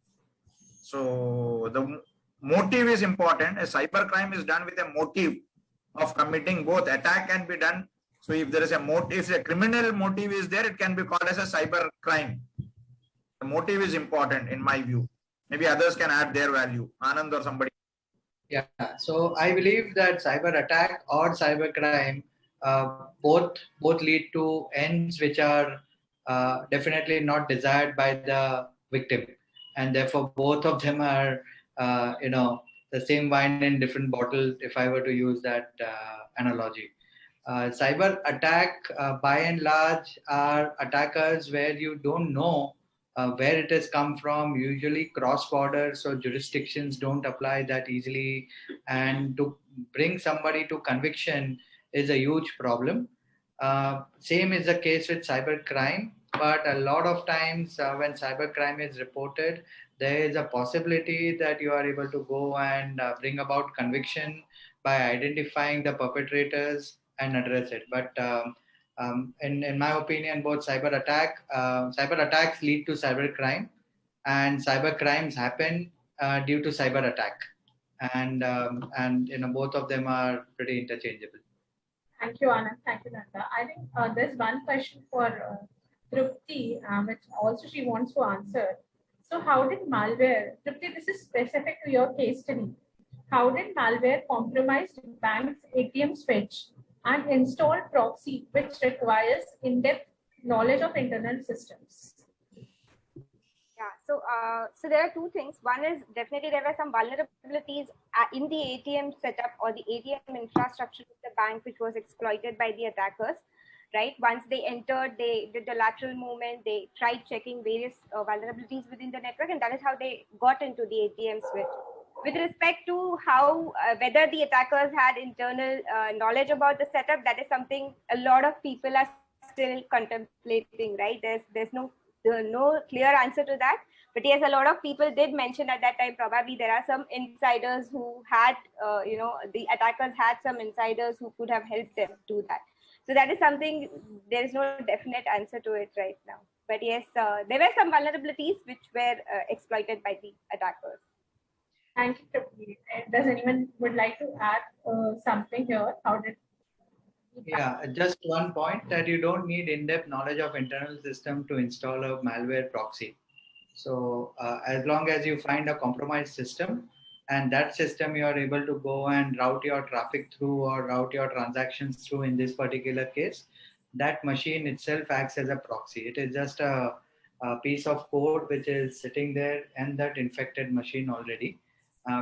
So the motive is important. A cyber crime is done with a motive of committing both. Attack can be done. So if there is a motive, if a criminal motive is there, it can be called as a cyber crime. The motive is important in my view. Maybe others can add their value. Anand or somebody. Yeah, so I believe that cyber attack or cyber crime both lead to ends which are definitely not desired by the victim, and therefore both of them are the same wine in different bottles, if I were to use that analogy. Cyber attack by and large are attackers where you don't know where it has come from, usually cross-border, so jurisdictions don't apply that easily, and to bring somebody to conviction is a huge problem. Same is the case with cyber crime, but a lot of times when cyber crime is reported, there is a possibility that you are able to go and bring about conviction by identifying the perpetrators and address it. But in my opinion, both cyber attacks lead to cyber crime, and cyber crimes happen due to cyber attack, and both of them are pretty interchangeable. Thank you, Anand. Thank you, Nanda. I think there's one question for Trupti, which also she wants to answer. So how did malware, Trupti, this is specific to your case study. How did malware compromise bank's ATM switch and install proxy, which requires in-depth knowledge of internal systems? Yeah, so there are two things. One is definitely there were some vulnerabilities in the ATM setup or the ATM infrastructure of the bank, which was exploited by the attackers, right? Once they entered, they did the lateral movement, they tried checking various vulnerabilities within the network, and that is how they got into the ATM switch. With respect to how, whether the attackers had internal knowledge about the setup, that is something a lot of people are still contemplating, right? There's no clear answer to that. But yes, a lot of people did mention at that time, probably there are some insiders who had, the attackers had some insiders who could have helped them do that. So that is something, there is no definite answer to it right now. But yes, there were some vulnerabilities which were exploited by the attackers. Thank you, Prabir. Does anyone would like to add something here? How did? Yeah, just one point that you don't need in-depth knowledge of internal system to install a malware proxy. So as long as you find a compromised system, and that system you are able to go and route your traffic through or route your transactions through in this particular case, that machine itself acts as a proxy. It is just a piece of code which is sitting there and that infected machine already,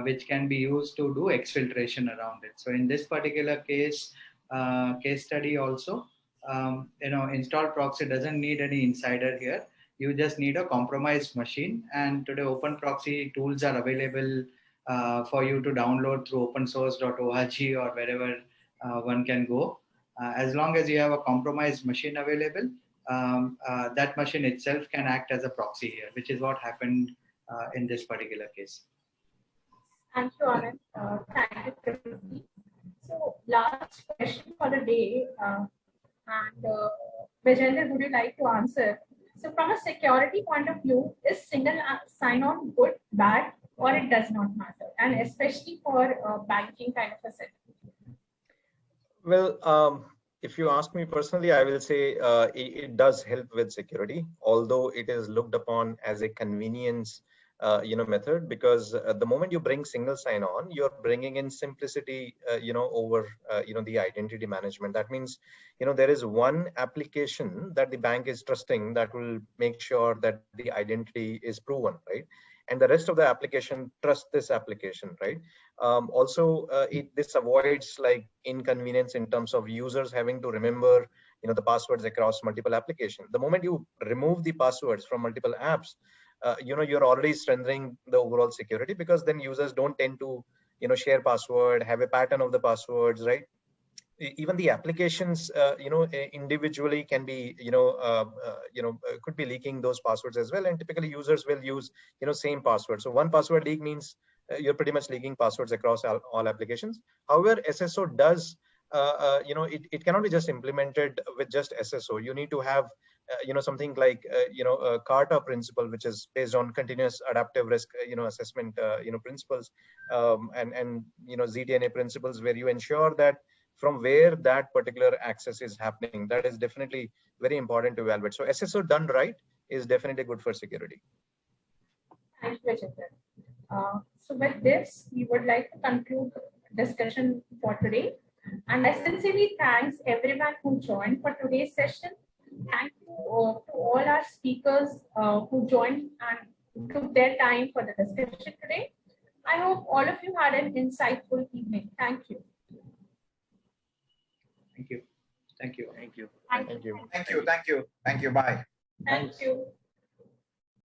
which can be used to do exfiltration around it. So in this particular case study also, install proxy doesn't need any insider here. You just need a compromised machine, and today open proxy tools are available for you to download through opensource.org or wherever one can go. As long as you have a compromised machine available, that machine itself can act as a proxy here, which is what happened in this particular case. Thank you, Anand. Thank you, Prabir. So last question for the day, and Vijender, would you like to answer? So from a security point of view, is single sign-on good, bad, or it does not matter? And especially for banking kind of a setup. Well, if you ask me personally, I will say it does help with security, although it is looked upon as a convenience method, because the moment you bring single sign-on, you're bringing in simplicity, over, the identity management. That means, there is one application that the bank is trusting that will make sure that the identity is proven, right? And the rest of the application trust this application, right? Also, this avoids like inconvenience in terms of users having to remember, the passwords across multiple applications. The moment you remove the passwords from multiple apps, you're already strengthening the overall security, because then users don't tend to, share password, have a pattern of the passwords, right? Even the applications, individually can be, could be leaking those passwords as well. And typically users will use, same password. So one password leak means you're pretty much leaking passwords across all applications. However, SSO does, it cannot be just implemented with just SSO. You need to have, something like, a CARTA principle, which is based on continuous adaptive risk, assessment, principles, and ZTNA principles, where you ensure that from where that particular access is happening. That is definitely very important to evaluate. So SSO done right is definitely good for security. Thank you, Vijender. So with this, we would like to conclude the discussion for today. And I sincerely thanks everyone who joined for today's session. Thank you to all our speakers who joined and took their time for the discussion today. I hope all of you had an insightful evening. Thank you. Thank you. Thank you. Thank you. Thank you. Thank you. Thank you. Thank you. Bye. Thank you.